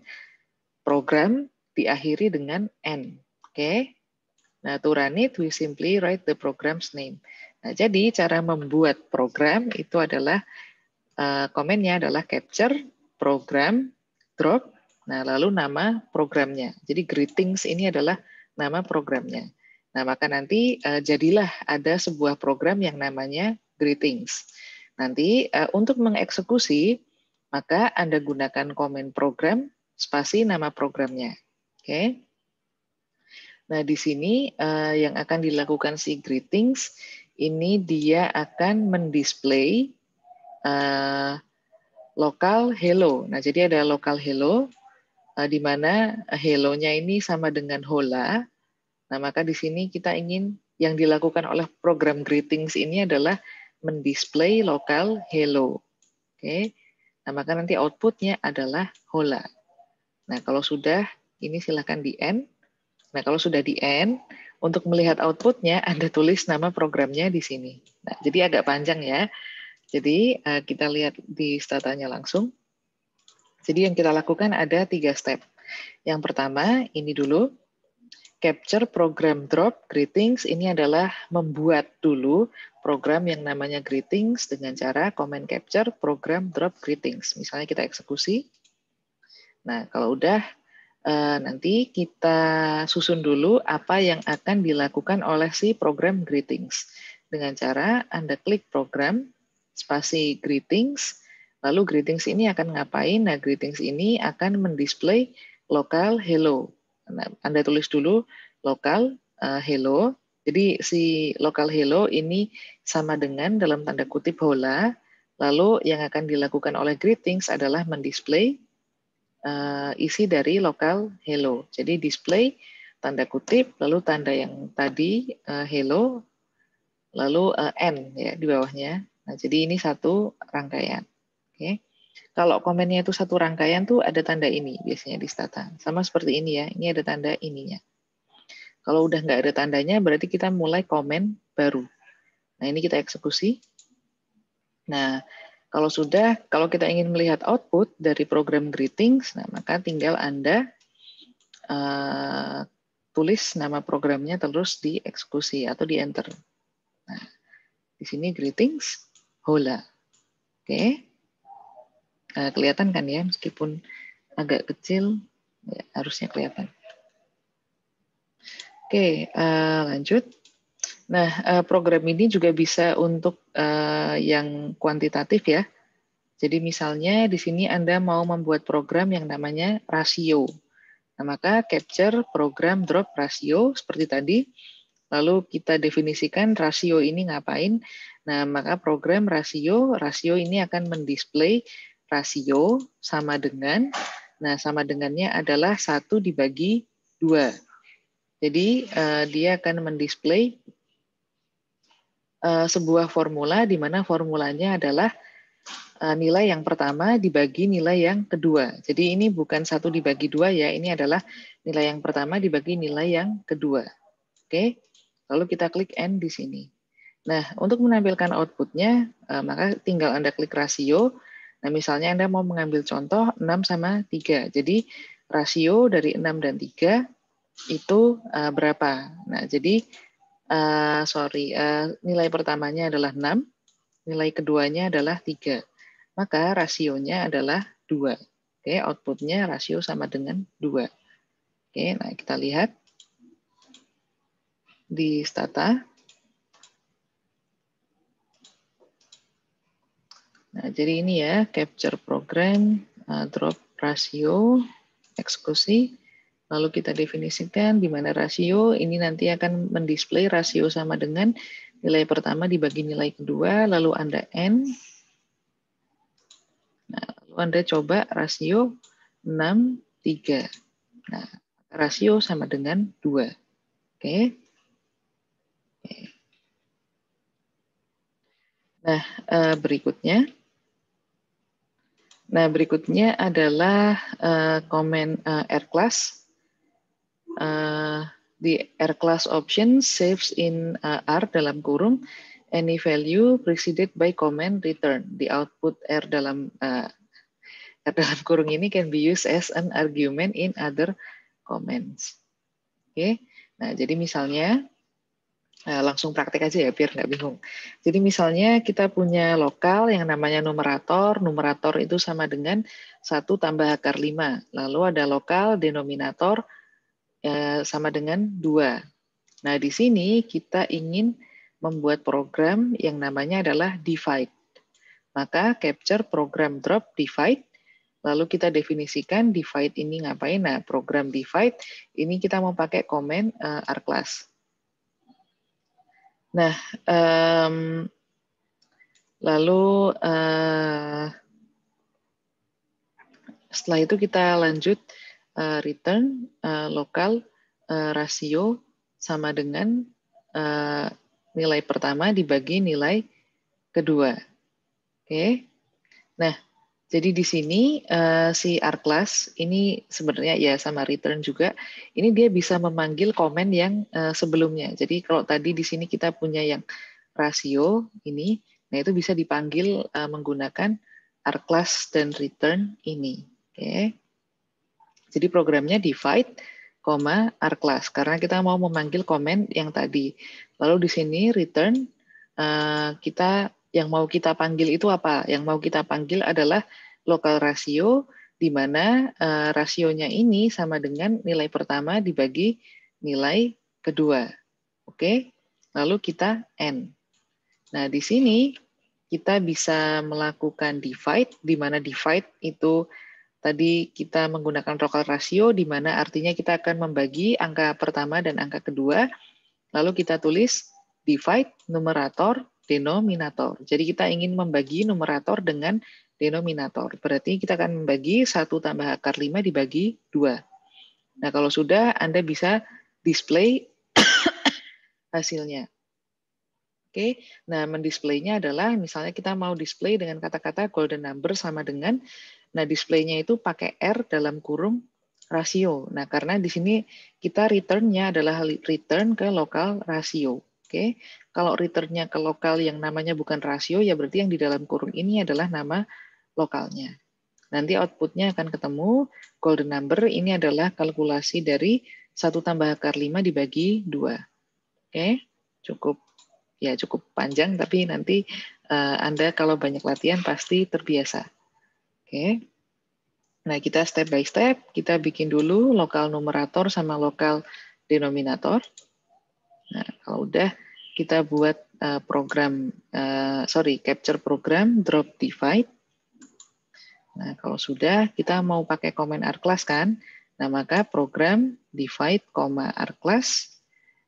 Speaker 1: program, diakhiri dengan N. Oke? Okay? Nah, to run it, we simply write the program's name. Nah, jadi cara membuat program itu adalah, komennya adalah capture, program, drop, nah lalu nama programnya. Jadi greetings ini adalah nama programnya. Nah, maka nanti jadilah ada sebuah program yang namanya greetings. Nanti untuk mengeksekusi, maka Anda gunakan komen program, spasi nama programnya. Oke. Okay? Nah, di sini yang akan dilakukan si greetings, ini dia akan mendisplay lokal hello. Nah, jadi ada lokal hello, di mana hello-nya ini sama dengan hola. Nah, maka di sini kita ingin yang dilakukan oleh program greetings ini adalah mendisplay lokal hello. Oke. Nah, maka nanti outputnya adalah hola. Nah, kalau sudah, ini silakan di end. Nah, kalau sudah di end, untuk melihat outputnya, Anda tulis nama programnya di sini. Nah, jadi agak panjang ya. Jadi, kita lihat di statanya langsung. Jadi, yang kita lakukan ada 3 step. Yang pertama, ini dulu. Capture program drop greetings. Ini adalah membuat dulu program yang namanya greetings dengan cara comment capture program drop greetings. Misalnya kita eksekusi. Nah, kalau udah, nanti kita susun dulu apa yang akan dilakukan oleh si program greetings. Dengan cara Anda klik program, spasi greetings, lalu greetings ini akan ngapain? Nah, greetings ini akan mendisplay lokal hello. Nah, Anda tulis dulu lokal hello. Jadi si lokal hello ini sama dengan dalam tanda kutip hola. Lalu yang akan dilakukan oleh greetings adalah mendisplay isi dari lokal hello. Jadi display tanda kutip, lalu tanda yang tadi hello, lalu N ya di bawahnya. Nah, jadi ini satu rangkaian. Oke. Kalau komennya itu satu rangkaian tuh ada tanda ini biasanya di Stata. Sama seperti ini ya, ini ada tanda ininya. Kalau udah nggak ada tandanya berarti kita mulai komen baru. Nah, ini kita eksekusi. Nah, kalau kita ingin melihat output dari program greetings, nah maka tinggal Anda tulis nama programnya terus dieksekusi atau di enter. Nah, di sini greetings, hola. Oke. Kelihatan kan ya, meskipun agak kecil. Ya, harusnya kelihatan. Oke, lanjut. Nah, program ini juga bisa untuk yang kuantitatif ya. Jadi misalnya di sini Anda mau membuat program yang namanya rasio. Nah, maka capture program drop rasio seperti tadi. Lalu kita definisikan rasio ini ngapain. Nah, maka program rasio ini akan mendisplay rasio sama dengan, nah sama dengannya adalah 1 dibagi 2. Jadi dia akan mendisplay sebuah formula di mana formulanya adalah nilai yang pertama dibagi nilai yang kedua. Jadi ini bukan 1 dibagi 2 ya, ini adalah nilai yang pertama dibagi nilai yang kedua. Oke, lalu kita klik N di sini. Nah, untuk menampilkan outputnya, maka tinggal Anda klik rasio. Nah, misalnya Anda mau mengambil contoh 6 sama 3. Jadi rasio dari 6 dan 3 itu berapa? Nah, jadi nilai pertamanya adalah 6, nilai keduanya adalah 3. Maka rasionya adalah 2. Oke, outputnya rasio sama dengan 2. Oke, nah kita lihat di Stata. Nah, jadi ini ya, capture program, drop rasio, eksekusi. Lalu kita definisikan di mana rasio, ini nanti akan mendisplay rasio sama dengan nilai pertama dibagi nilai kedua, lalu Anda N. Nah, lalu Anda coba rasio 6, 3. Nah, rasio sama dengan 2. Oke. Nah, berikutnya adalah komen R class. The R class option saves in R dalam kurung any value preceded by comment return. The output R dalam kurung ini can be used as an argument in other comments. Oke, nah jadi misalnya langsung praktek aja ya biar nggak bingung. Jadi misalnya kita punya lokal yang namanya numerator. Numerator itu sama dengan 1 tambah akar 5. Lalu ada lokal denominator sama dengan 2. Nah, di sini kita ingin membuat program yang namanya adalah divide. Maka capture program drop divide. Lalu kita definisikan divide ini ngapain. Nah, program divide ini kita mau pakai komen R class. Nah, lalu setelah itu kita lanjut return lokal rasio sama dengan nilai pertama dibagi nilai kedua. Oke. Nah, jadi di sini si R class ini sebenarnya ya sama return juga. Ini dia bisa memanggil komen yang sebelumnya. Jadi kalau tadi di sini kita punya yang rasio ini, nah itu bisa dipanggil menggunakan R class dan return ini. Oke. Jadi programnya divide, R class karena kita mau memanggil komen yang tadi. Lalu di sini return kita yang mau kita panggil itu apa? Yang mau kita panggil adalah local rasio di mana rasionya ini sama dengan nilai pertama dibagi nilai kedua. Oke. Lalu kita N. Nah, di sini kita bisa melakukan divide di mana divide itu tadi kita menggunakan local rasio di mana artinya kita akan membagi angka pertama dan angka kedua. Lalu kita tulis divide numerator denominator. Jadi kita ingin membagi numerator dengan denominator. Berarti kita akan membagi 1 tambah akar 5 dibagi 2. Nah, kalau sudah Anda bisa display hasilnya. Oke, nah mendisplaynya adalah misalnya kita mau display dengan kata-kata golden number sama dengan, nah displaynya itu pakai R dalam kurung rasio. Nah karena di sini kita returnnya adalah return ke lokal rasio. Oke, kalau returnnya ke lokal yang namanya bukan rasio, ya berarti yang di dalam kurung ini adalah nama lokalnya. Nanti outputnya akan ketemu golden number ini adalah kalkulasi dari 1 tambah akar 5 dibagi 2. Oke, cukup panjang, tapi nanti Anda kalau banyak latihan pasti terbiasa. Oke. Nah, kita step by step, kita bikin dulu lokal numerator sama lokal denominator. Nah, kalau udah kita buat capture program drop divide. Nah, kalau sudah kita mau pakai comment rclass kan, nah maka program divide, rclass.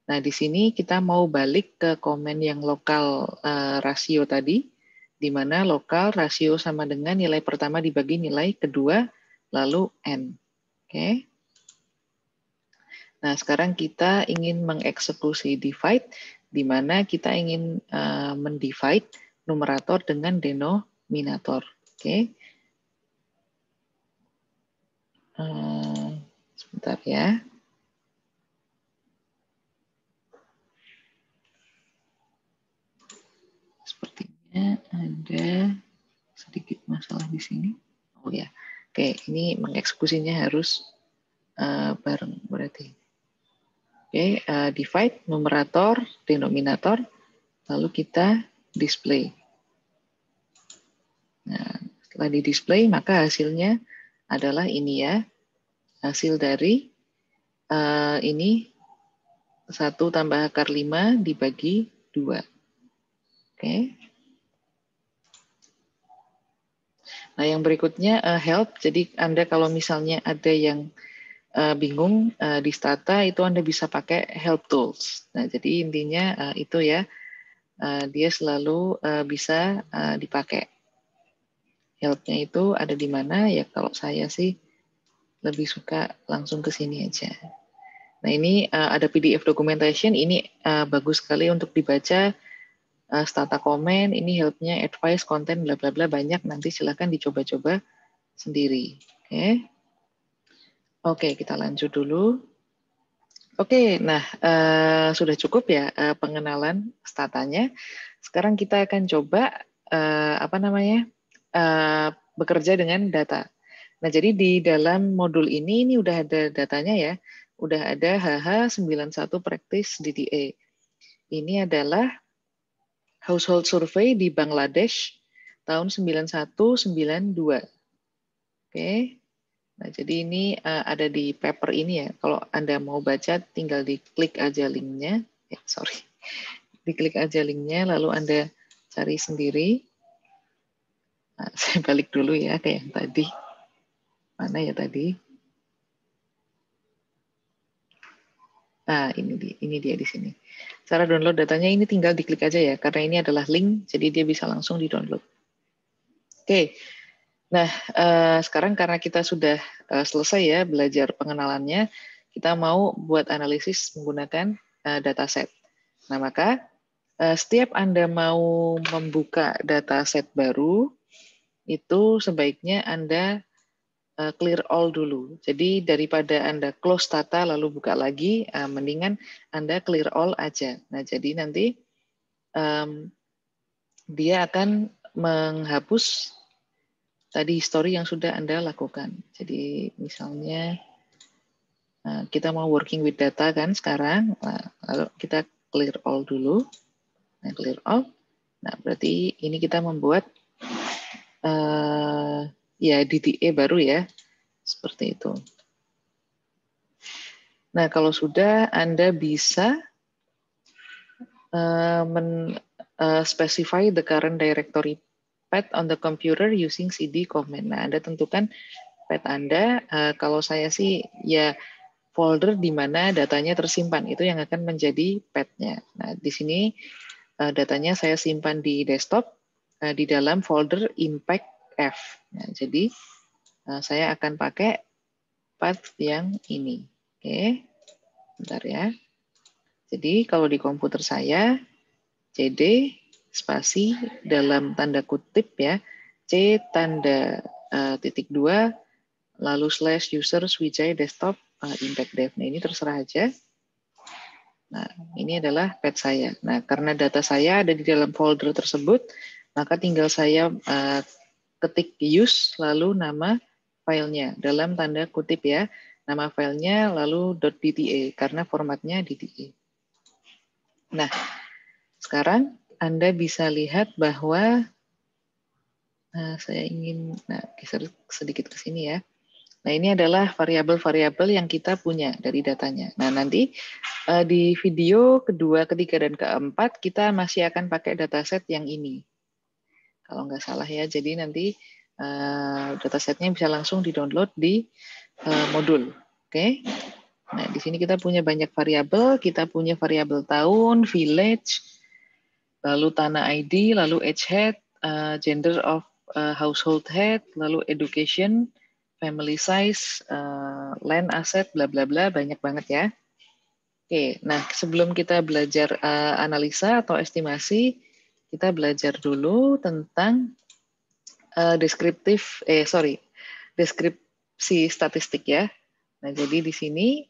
Speaker 1: Nah, di sini kita mau balik ke komen yang lokal rasio tadi, di mana lokal rasio sama dengan nilai pertama dibagi nilai kedua, lalu N. Oke. Nah, sekarang kita ingin mengeksekusi divide, di mana kita ingin mendivide numerator dengan denominator. Oke. Sebentar ya. Sepertinya ada sedikit masalah di sini. Oh ya, oke, ini mengeksekusinya harus bareng berarti. Oke, divide numerator, denominator, lalu kita display. Nah, setelah di display maka hasilnya adalah ini ya, hasil dari ini 1 tambah akar 5 dibagi 2. Oke. Nah, yang berikutnya help. Jadi Anda kalau misalnya ada yang bingung di Stata, itu Anda bisa pakai help tools. Nah, jadi intinya itu ya, dia selalu bisa dipakai. Help-nya itu ada di mana? Ya kalau saya sih lebih suka langsung ke sini aja. Nah, ini ada PDF documentation, ini bagus sekali untuk dibaca. Stata comment, ini help-nya, advice, konten, bla bla bla, banyak. Nanti silahkan dicoba-coba sendiri. Oke, kita lanjut dulu. Oke, nah sudah cukup ya pengenalan statanya. Sekarang kita akan coba bekerja dengan data. Nah, jadi di dalam modul ini udah ada datanya ya. Udah ada HH91 Practice DDA. Ini adalah household survey di Bangladesh tahun 9192. Oke. Nah, jadi ini ada di paper ini ya. Kalau Anda mau baca, tinggal diklik aja linknya. Diklik aja linknya, lalu Anda cari sendiri. Nah, saya balik dulu ya ke yang tadi. Mana ya tadi? Nah, ini dia di sini. Cara download datanya ini tinggal diklik aja ya, karena ini adalah link, jadi dia bisa langsung di-download. Oke. Nah, sekarang karena kita sudah selesai ya belajar pengenalannya, kita mau buat analisis menggunakan dataset. Nah, maka setiap Anda mau membuka dataset baru, itu sebaiknya Anda clear all dulu. Jadi daripada Anda close data lalu buka lagi, mendingan Anda clear all aja. Nah, jadi nanti dia akan menghapus tadi history yang sudah Anda lakukan. Jadi misalnya kita mau working with data kan sekarang, lalu kita clear all dulu. Nah, clear all. Nah, berarti ini kita membuat ya DDA baru ya, seperti itu. Nah, kalau sudah Anda bisa specify the current directory path on the computer using cd command. Nah, Anda tentukan path Anda. Kalau saya sih ya folder di mana datanya tersimpan, itu yang akan menjadi path-nya. Nah, di sini datanya saya simpan di desktop di dalam folder impact F. Nah, jadi saya akan pakai path yang ini. Oke, bentar ya. Jadi kalau di komputer saya cd spasi dalam tanda kutip ya, c tanda titik 2 lalu slash user Swijaya desktop impact dev. Nah, ini terserah aja. Nah, ini adalah path saya. Nah, karena data saya ada di dalam folder tersebut, maka tinggal saya ketik use lalu nama filenya dalam tanda kutip ya. Nama filenya lalu .dta karena formatnya DDA. Nah, sekarang Anda bisa lihat bahwa saya ingin geser sedikit ke sini ya. Nah, ini adalah variabel-variabel yang kita punya dari datanya. Nah, nanti di video kedua, ketiga, dan keempat, kita masih akan pakai dataset yang ini. Kalau nggak salah ya, jadi nanti datasetnya bisa langsung di-download di modul. Oke. Nah, di sini kita punya banyak variabel. Kita punya variabel tahun, village, lalu tanah ID, lalu age head, gender of household head, lalu education, family size, land asset, bla bla bla, banyak banget ya. Oke, nah sebelum kita belajar analisa atau estimasi, kita belajar dulu tentang deskripsi statistik ya. Nah, jadi di sini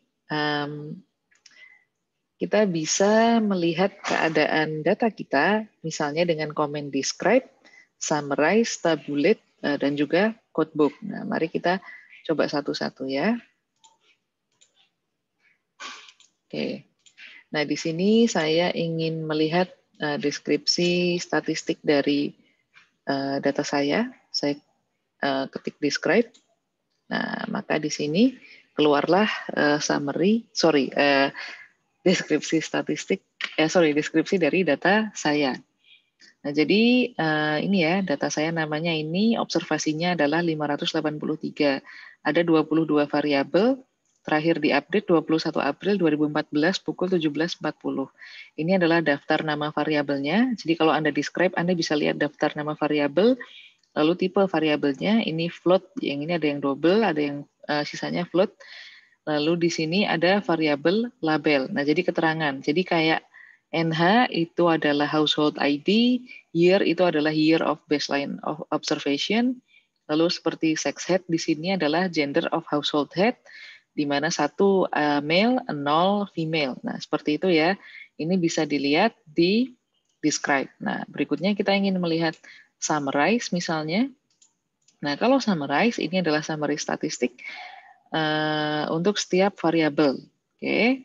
Speaker 1: kita bisa melihat keadaan data kita, misalnya dengan komen describe, summarize, tabulate, dan juga codebook. Nah, mari kita coba satu-satu ya. Oke. Nah, di sini saya ingin melihat deskripsi statistik dari data saya. Saya ketik describe. Nah, maka di sini keluarlah deskripsi dari data saya. Nah, jadi ini ya, data saya namanya ini observasinya adalah 583. Ada 22 variabel, terakhir diupdate 21 April 2014 pukul 17.40. Ini adalah daftar nama variabelnya. Jadi kalau Anda describe, Anda bisa lihat daftar nama variabel, lalu tipe variabelnya, ini float, yang ini ada yang double, ada yang sisanya float. Lalu di sini ada variabel label. Nah, jadi keterangan. Jadi kayak NH itu adalah household ID, year itu adalah year of baseline of observation, lalu seperti sex head di sini adalah gender of household head, di mana 1 male, 0 female. Nah, seperti itu ya. Ini bisa dilihat di describe. Nah, berikutnya kita ingin melihat summarize misalnya. Nah, kalau summarize ini adalah summary statistik untuk setiap variabel. Oke.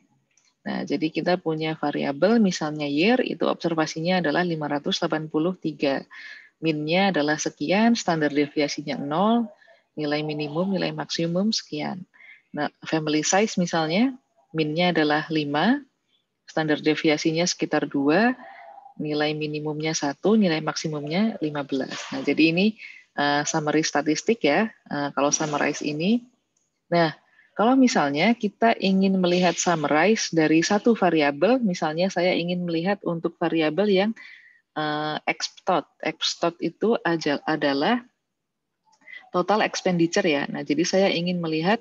Speaker 1: Nah, jadi kita punya variabel misalnya year itu observasinya adalah 583. Min-nya adalah sekian, standar deviasinya 0, nilai minimum, nilai maksimum sekian. Nah, family size misalnya min-nya adalah 5, standar deviasinya sekitar 2, nilai minimumnya 1, nilai maksimumnya 15. Nah, jadi ini summary statistik ya. Kalau summarize ini. Nah, kalau misalnya kita ingin melihat summarize dari satu variabel, misalnya saya ingin melihat untuk variabel yang extot. Extot itu adalah total expenditure ya. Nah, jadi saya ingin melihat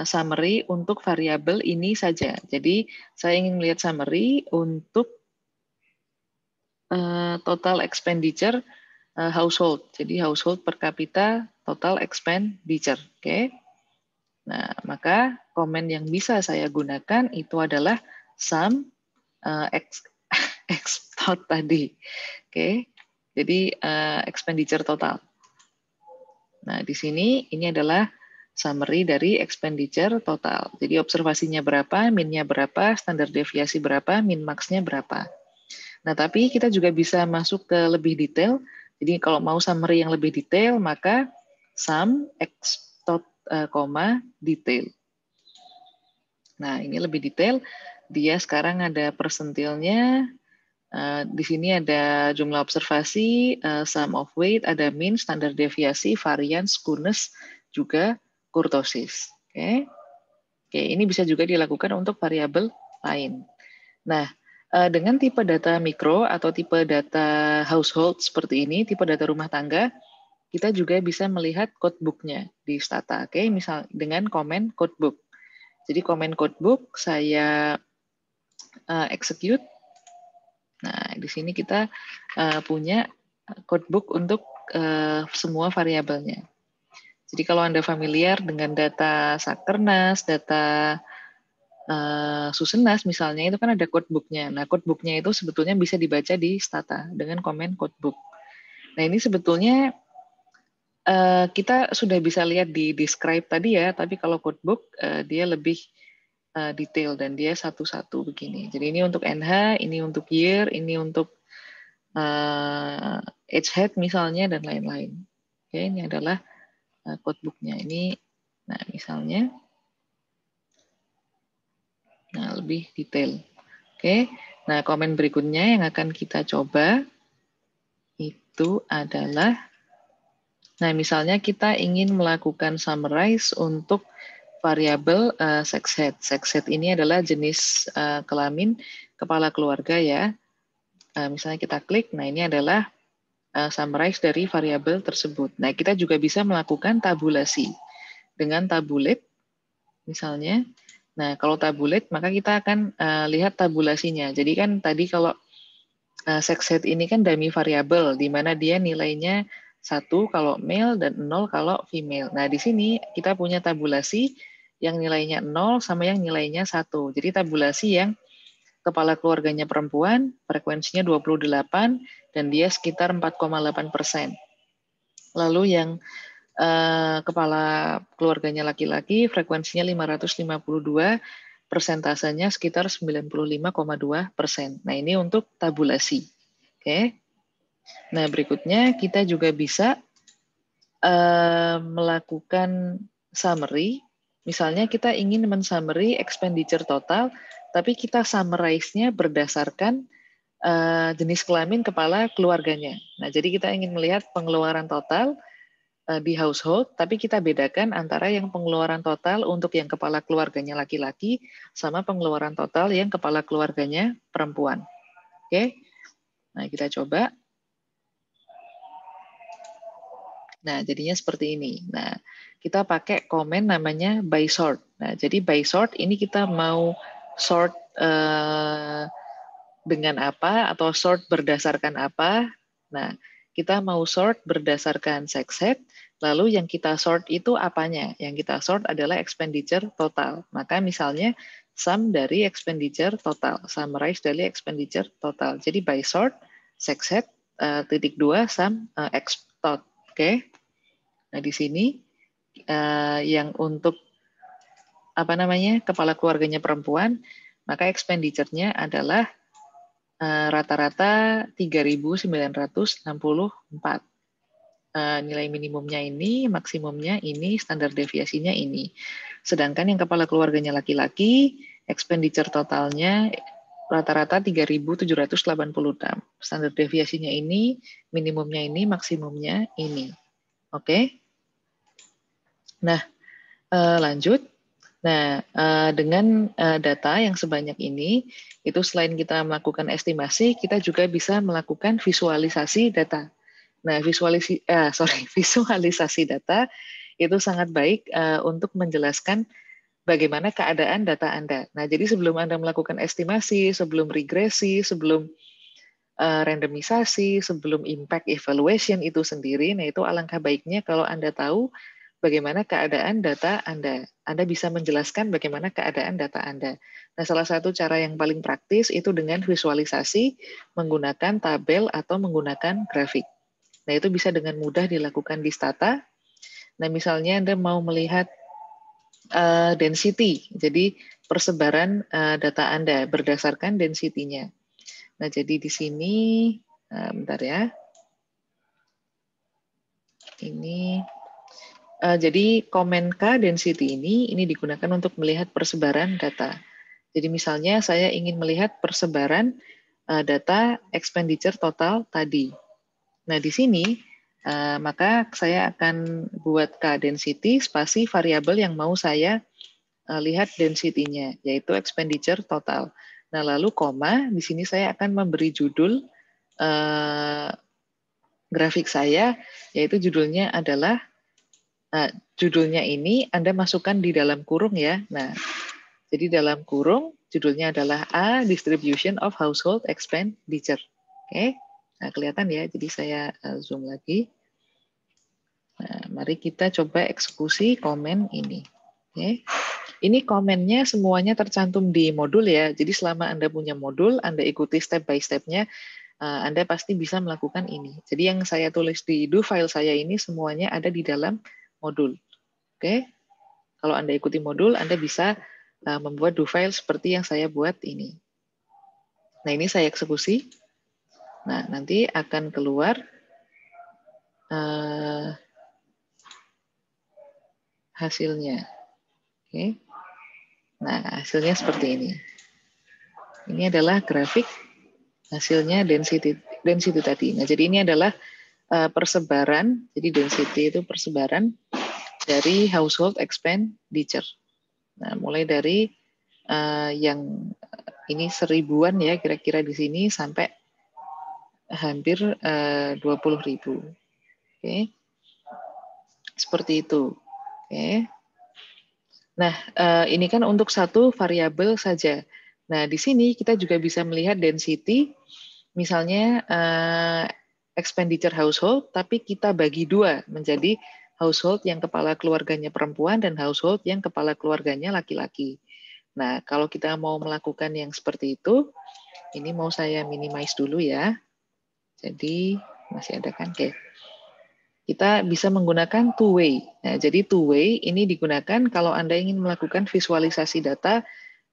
Speaker 1: summary untuk variabel ini saja. Jadi saya ingin melihat summary untuk total expenditure household. Jadi household per kapita total expenditure. Oke. Nah, maka komen yang bisa saya gunakan itu adalah sum extot tadi. Oke. Jadi expenditure total. Nah, di sini ini adalah summary dari expenditure total. Jadi observasinya berapa, min-nya berapa, standar deviasi berapa, min max-nya berapa. Nah, tapi kita juga bisa masuk ke lebih detail. Jadi kalau mau summary yang lebih detail, maka sum extot, detail. Nah, ini lebih detail. Dia sekarang ada persentilnya. Di sini ada jumlah observasi, sum of weight, ada mean, standar deviasi, variance, skewness, juga kurtosis. Oke. Oke, ini bisa juga dilakukan untuk variabel lain. Nah, dengan tipe data mikro atau tipe data household seperti ini, tipe data rumah tangga, kita juga bisa melihat codebook-nya di Stata. Oke, misal dengan komen codebook. Jadi komen codebook saya execute. Nah, di sini kita punya codebook untuk semua variabelnya. Jadi kalau Anda familiar dengan data Sakernas, data Susenas misalnya, itu kan ada codebook-nya. Nah, codebook-nya itu sebetulnya bisa dibaca di Stata dengan komen codebook. Nah, ini sebetulnya kita sudah bisa lihat di describe tadi ya, tapi kalau codebook dia lebih detail dan dia satu-satu begini. Jadi ini untuk NH, ini untuk year, ini untuk age head misalnya dan lain-lain. Oke, ini adalah codebook-nya. Ini Nah, misalnya, nah lebih detail. Oke, nah komen berikutnya yang akan kita coba itu adalah, nah misalnya kita ingin melakukan summarize untuk variabel sex head. Sex head ini adalah jenis kelamin kepala keluarga ya. Misalnya kita klik, nah ini adalah summarize dari variabel tersebut. Nah kita juga bisa melakukan tabulasi dengan tabulate misalnya. Nah kalau tabulate maka kita akan lihat tabulasinya. Jadi kan tadi kalau sex head ini kan dummy variabel, di mana dia nilainya 1 kalau male dan 0 kalau female. Nah, di sini kita punya tabulasi yang nilainya 0 sama yang nilainya 1. Jadi tabulasi yang kepala keluarganya perempuan, frekuensinya 28, dan dia sekitar 4,8%. Lalu yang kepala keluarganya laki-laki, frekuensinya 552, persentasenya sekitar 95,2%. Nah, ini untuk tabulasi. Oke. Nah, berikutnya kita juga bisa melakukan summary. Misalnya kita ingin men-summary expenditure total, tapi kita summarize-nya berdasarkan jenis kelamin kepala keluarganya. Nah, jadi kita ingin melihat pengeluaran total di household, tapi kita bedakan antara yang pengeluaran total untuk yang kepala keluarganya laki-laki sama pengeluaran total yang kepala keluarganya perempuan. Oke, nah kita coba. Nah, jadinya seperti ini. Nah, kita pakai komen namanya by sort. Nah, jadi by sort ini kita mau sort dengan apa atau sort berdasarkan apa. Nah, kita mau sort berdasarkan sex head, lalu yang kita sort itu apanya? Yang kita sort adalah expenditure total. Maka misalnya sum dari expenditure total, summarize dari expenditure total. Jadi by sort, sex head, titik 2, sum, ex tot. Oke. Nah, di sini yang untuk apa namanya kepala keluarganya perempuan, maka expenditure-nya adalah rata-rata 3.964. Nilai minimumnya ini, maksimumnya ini, standar deviasinya ini. Sedangkan yang kepala keluarganya laki-laki, expenditure totalnya rata-rata 3.786. Standar deviasinya ini, minimumnya ini, maksimumnya ini. Oke. Nah, lanjut. Nah, dengan data yang sebanyak ini, itu selain kita melakukan estimasi, kita juga bisa melakukan visualisasi data. Nah, visualisasi data itu sangat baik untuk menjelaskan bagaimana keadaan data Anda. Nah, jadi sebelum Anda melakukan estimasi, sebelum regresi, sebelum randomisasi, sebelum impact evaluation itu sendiri, nah itu alangkah baiknya kalau Anda tahu bagaimana keadaan data Anda. Anda bisa menjelaskan bagaimana keadaan data Anda. Nah, salah satu cara yang paling praktis itu dengan visualisasi menggunakan tabel atau menggunakan grafik. Nah, itu bisa dengan mudah dilakukan di Stata. Nah, misalnya Anda mau melihat density, jadi persebaran data Anda berdasarkan density-nya. Nah, jadi di sini, bentar ya. Ini, jadi komen K density ini digunakan untuk melihat persebaran data. Jadi misalnya saya ingin melihat persebaran data expenditure total tadi. Nah, di sini maka saya akan buat K density spasi variabel yang mau saya lihat density-nya, yaitu expenditure total. Nah, lalu koma, di sini saya akan memberi judul grafik saya, yaitu judulnya adalah, judulnya ini Anda masukkan di dalam kurung ya. Nah, jadi dalam kurung, judulnya adalah A, Distribution of Household Expenditure. Oke, nah kelihatan ya, jadi saya zoom lagi. Nah, mari kita coba eksekusi komen ini. Oke. Ini komennya semuanya tercantum di modul ya. Jadi selama Anda punya modul, Anda ikuti step by step-nya, Anda pasti bisa melakukan ini. Jadi yang saya tulis di do file saya ini semuanya ada di dalam modul. Oke. Kalau Anda ikuti modul, Anda bisa membuat do file seperti yang saya buat ini. Nah, ini saya eksekusi. Nah, nanti akan keluar hasilnya. Oke. Nah, hasilnya seperti ini. Ini adalah grafik hasilnya density tadi. Nah, jadi ini adalah persebaran. Jadi density itu persebaran dari household expenditure. Nah, mulai dari yang ini 1000-an ya kira-kira di sini sampai hampir 20.000. Oke. Seperti itu. Oke. Nah, ini kan untuk satu variabel saja. Nah, di sini kita juga bisa melihat density, misalnya expenditure household, tapi kita bagi dua menjadi household yang kepala keluarganya perempuan dan household yang kepala keluarganya laki-laki. Nah, kalau kita mau melakukan yang seperti itu, ini mau saya minimize dulu ya. Jadi, masih ada kan? Oke. Kita bisa menggunakan two-way. Nah, jadi two-way ini digunakan kalau Anda ingin melakukan visualisasi data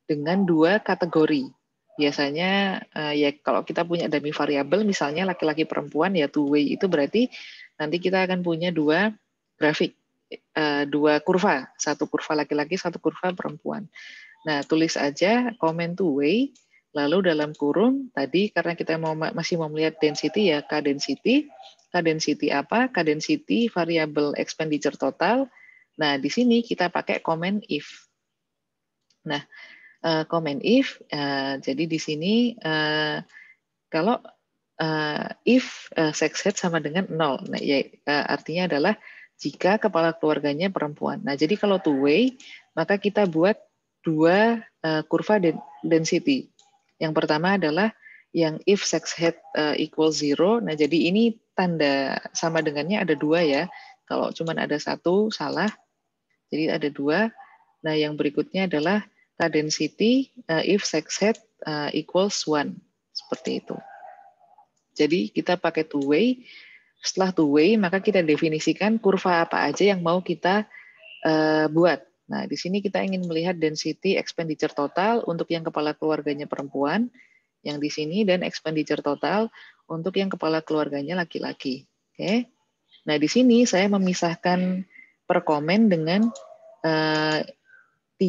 Speaker 1: dengan dua kategori. Biasanya ya kalau kita punya dummy variabel, misalnya laki-laki perempuan, ya two-way itu berarti nanti kita akan punya dua grafik, dua kurva, satu kurva laki-laki, satu kurva perempuan. Nah, tulis aja comment two-way, lalu dalam kurung tadi karena kita masih mau melihat density ya, K density. K density apa? K density variable expenditure total. Nah, di sini kita pakai comment if. Nah, comment if, jadi di sini kalau if sex head sama dengan 0. Nah, ya, artinya adalah jika kepala keluarganya perempuan. Nah, jadi kalau two way, maka kita buat dua kurva density. Yang pertama adalah yang if sex head equals 0. Nah, jadi ini tanda sama dengannya ada dua ya. Kalau cuma ada satu, salah. Jadi ada dua. Nah, yang berikutnya adalah K density if sex head equals 1. Seperti itu. Jadi kita pakai two-way. Setelah two-way, maka kita definisikan kurva apa aja yang mau kita buat. Nah, di sini kita ingin melihat density expenditure total untuk yang kepala keluarganya perempuan, yang di sini, dan expenditure total untuk yang kepala keluarganya laki-laki. Oke. Nah, di sini saya memisahkan per komen dengan 3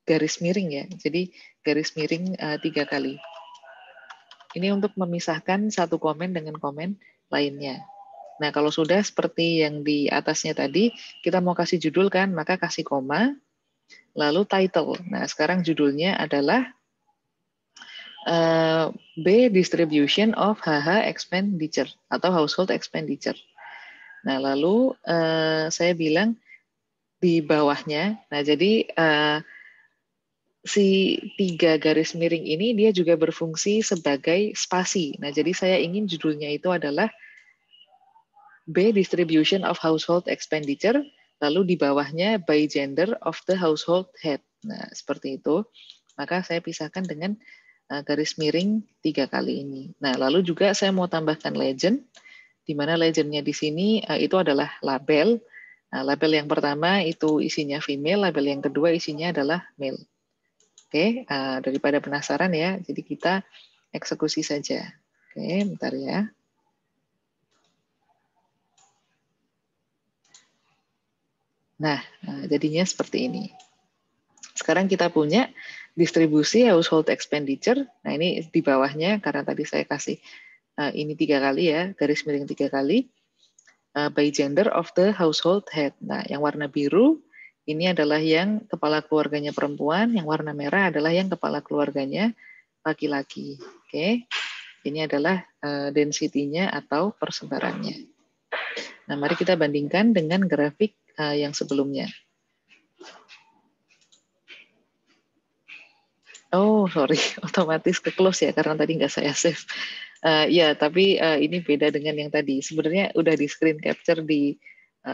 Speaker 1: garis miring ya. Jadi garis miring 3 kali. Ini untuk memisahkan satu komen dengan komen lainnya. Nah, kalau sudah seperti yang di atasnya tadi, kita mau kasih judul kan, maka kasih koma, lalu title. Nah, sekarang judulnya adalah B distribution of HH expenditure atau household expenditure. Nah, lalu saya bilang di bawahnya, nah jadi si 3 garis miring ini dia juga berfungsi sebagai spasi. Nah, jadi saya ingin judulnya itu adalah B distribution of household expenditure, lalu di bawahnya by gender of the household head. Nah, seperti itu. Maka saya pisahkan dengan garis miring 3 kali ini. Nah, lalu juga saya mau tambahkan legend, di mana legendnya di sini itu adalah label. Nah, label yang pertama itu isinya female, label yang kedua isinya adalah male. Oke, daripada penasaran ya, jadi kita eksekusi saja. Oke, bentar ya. Nah, jadinya seperti ini. Sekarang kita punya distribusi household expenditure. Nah, ini di bawahnya, karena tadi saya kasih ini 3 kali ya, garis miring 3 kali. By gender of the household head. Nah, yang warna biru, ini adalah yang kepala keluarganya perempuan, yang warna merah adalah yang kepala keluarganya laki-laki. Oke, ini adalah density-nya atau persebarannya. Nah, mari kita bandingkan dengan grafik yang sebelumnya. Oh, sorry, otomatis ke close ya, karena tadi nggak saya save. Ya, tapi ini beda dengan yang tadi. Sebenarnya udah di screen capture di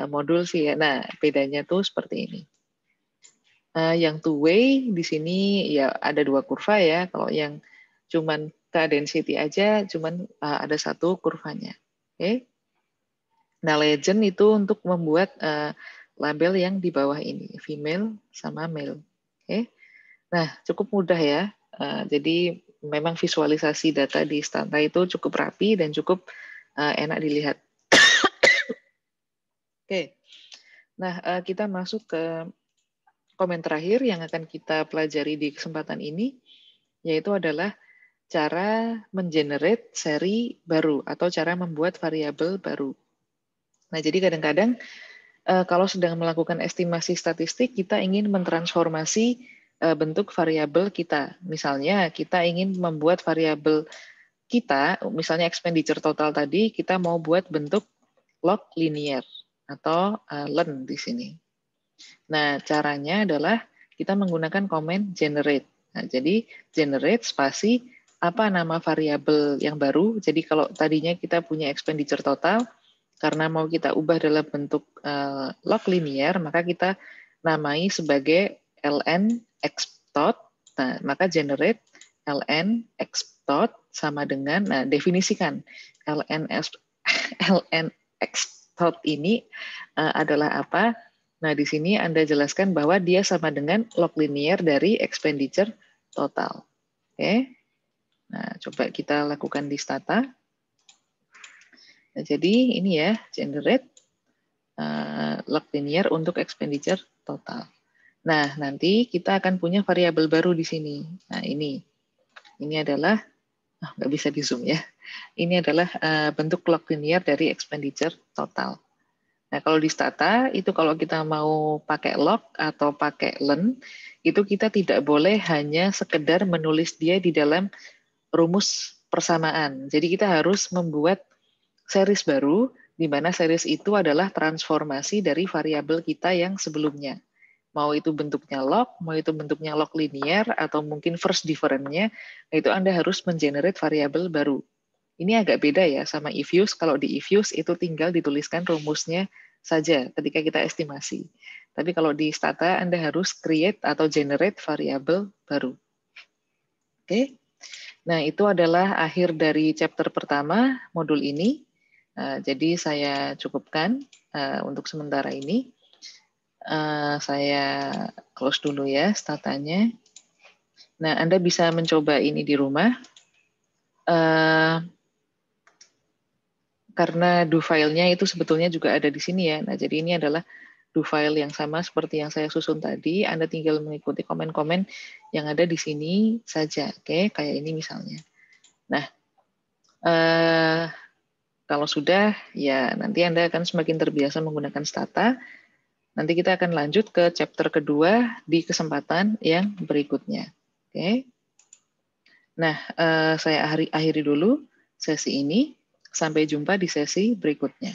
Speaker 1: modul sih ya. Nah, bedanya tuh seperti ini. Yang two-way di sini ya ada 2 kurva ya. Kalau yang cuman K density aja, cuman ada 1 kurvanya. Oke. Nah, legend itu untuk membuat label yang di bawah ini, female sama male. Oke. Nah, cukup mudah ya. Jadi memang visualisasi data di Stanta itu cukup rapi dan cukup enak dilihat. Oke. Nah, kita masuk ke komen terakhir yang akan kita pelajari di kesempatan ini, yaitu adalah cara mengenerate seri baru atau cara membuat variabel baru. Nah, jadi kadang-kadang kalau sedang melakukan estimasi statistik, kita ingin mentransformasi bentuk variabel kita. Misalnya, kita ingin membuat variabel kita, misalnya expenditure total tadi, kita mau buat bentuk log linear atau len di sini. Nah, caranya adalah kita menggunakan komen generate. Nah, jadi generate spasi apa nama variabel yang baru. Jadi kalau tadinya kita punya expenditure total, karena mau kita ubah dalam bentuk log linear, maka kita namai sebagai ln xtot. Nah, maka generate ln xtot sama dengan, nah, definisikan ln xtot ini adalah apa? Nah, di sini Anda jelaskan bahwa dia sama dengan log linear dari expenditure total. Oke. Nah, coba kita lakukan di Stata. Nah, jadi ini ya, generate log linear untuk expenditure total. Nah, nanti kita akan punya variabel baru di sini. Nah, ini adalah, nggak bisa di zoom ya. Ini adalah bentuk log linear dari expenditure total. Nah, kalau di Stata, itu kalau kita mau pakai log atau pakai len, itu kita tidak boleh hanya sekedar menulis dia di dalam rumus persamaan. Jadi kita harus membuat series baru, di mana series itu adalah transformasi dari variabel kita yang sebelumnya. Mau itu bentuknya log, mau itu bentuknya log linear, atau mungkin first different-nya, itu Anda harus mengenerate variabel baru. Ini agak beda ya sama if use. Kalau di if use itu tinggal dituliskan rumusnya saja ketika kita estimasi. Tapi kalau di Stata Anda harus create atau generate variabel baru. Oke. Nah, itu adalah akhir dari chapter pertama modul ini. Jadi saya cukupkan untuk sementara ini. Saya close dulu ya statanya. Nah, Anda bisa mencoba ini di rumah. Karena do file-nya itu sebetulnya juga ada di sini ya. Nah, jadi ini adalah do file yang sama seperti yang saya susun tadi. Anda tinggal mengikuti komen-komen yang ada di sini saja. Oke, kayak ini misalnya. Nah, kalau sudah, ya nanti Anda akan semakin terbiasa menggunakan Stata. Nanti kita akan lanjut ke chapter kedua di kesempatan yang berikutnya. Oke. Nah, saya akhiri dulu sesi ini. Sampai jumpa di sesi berikutnya.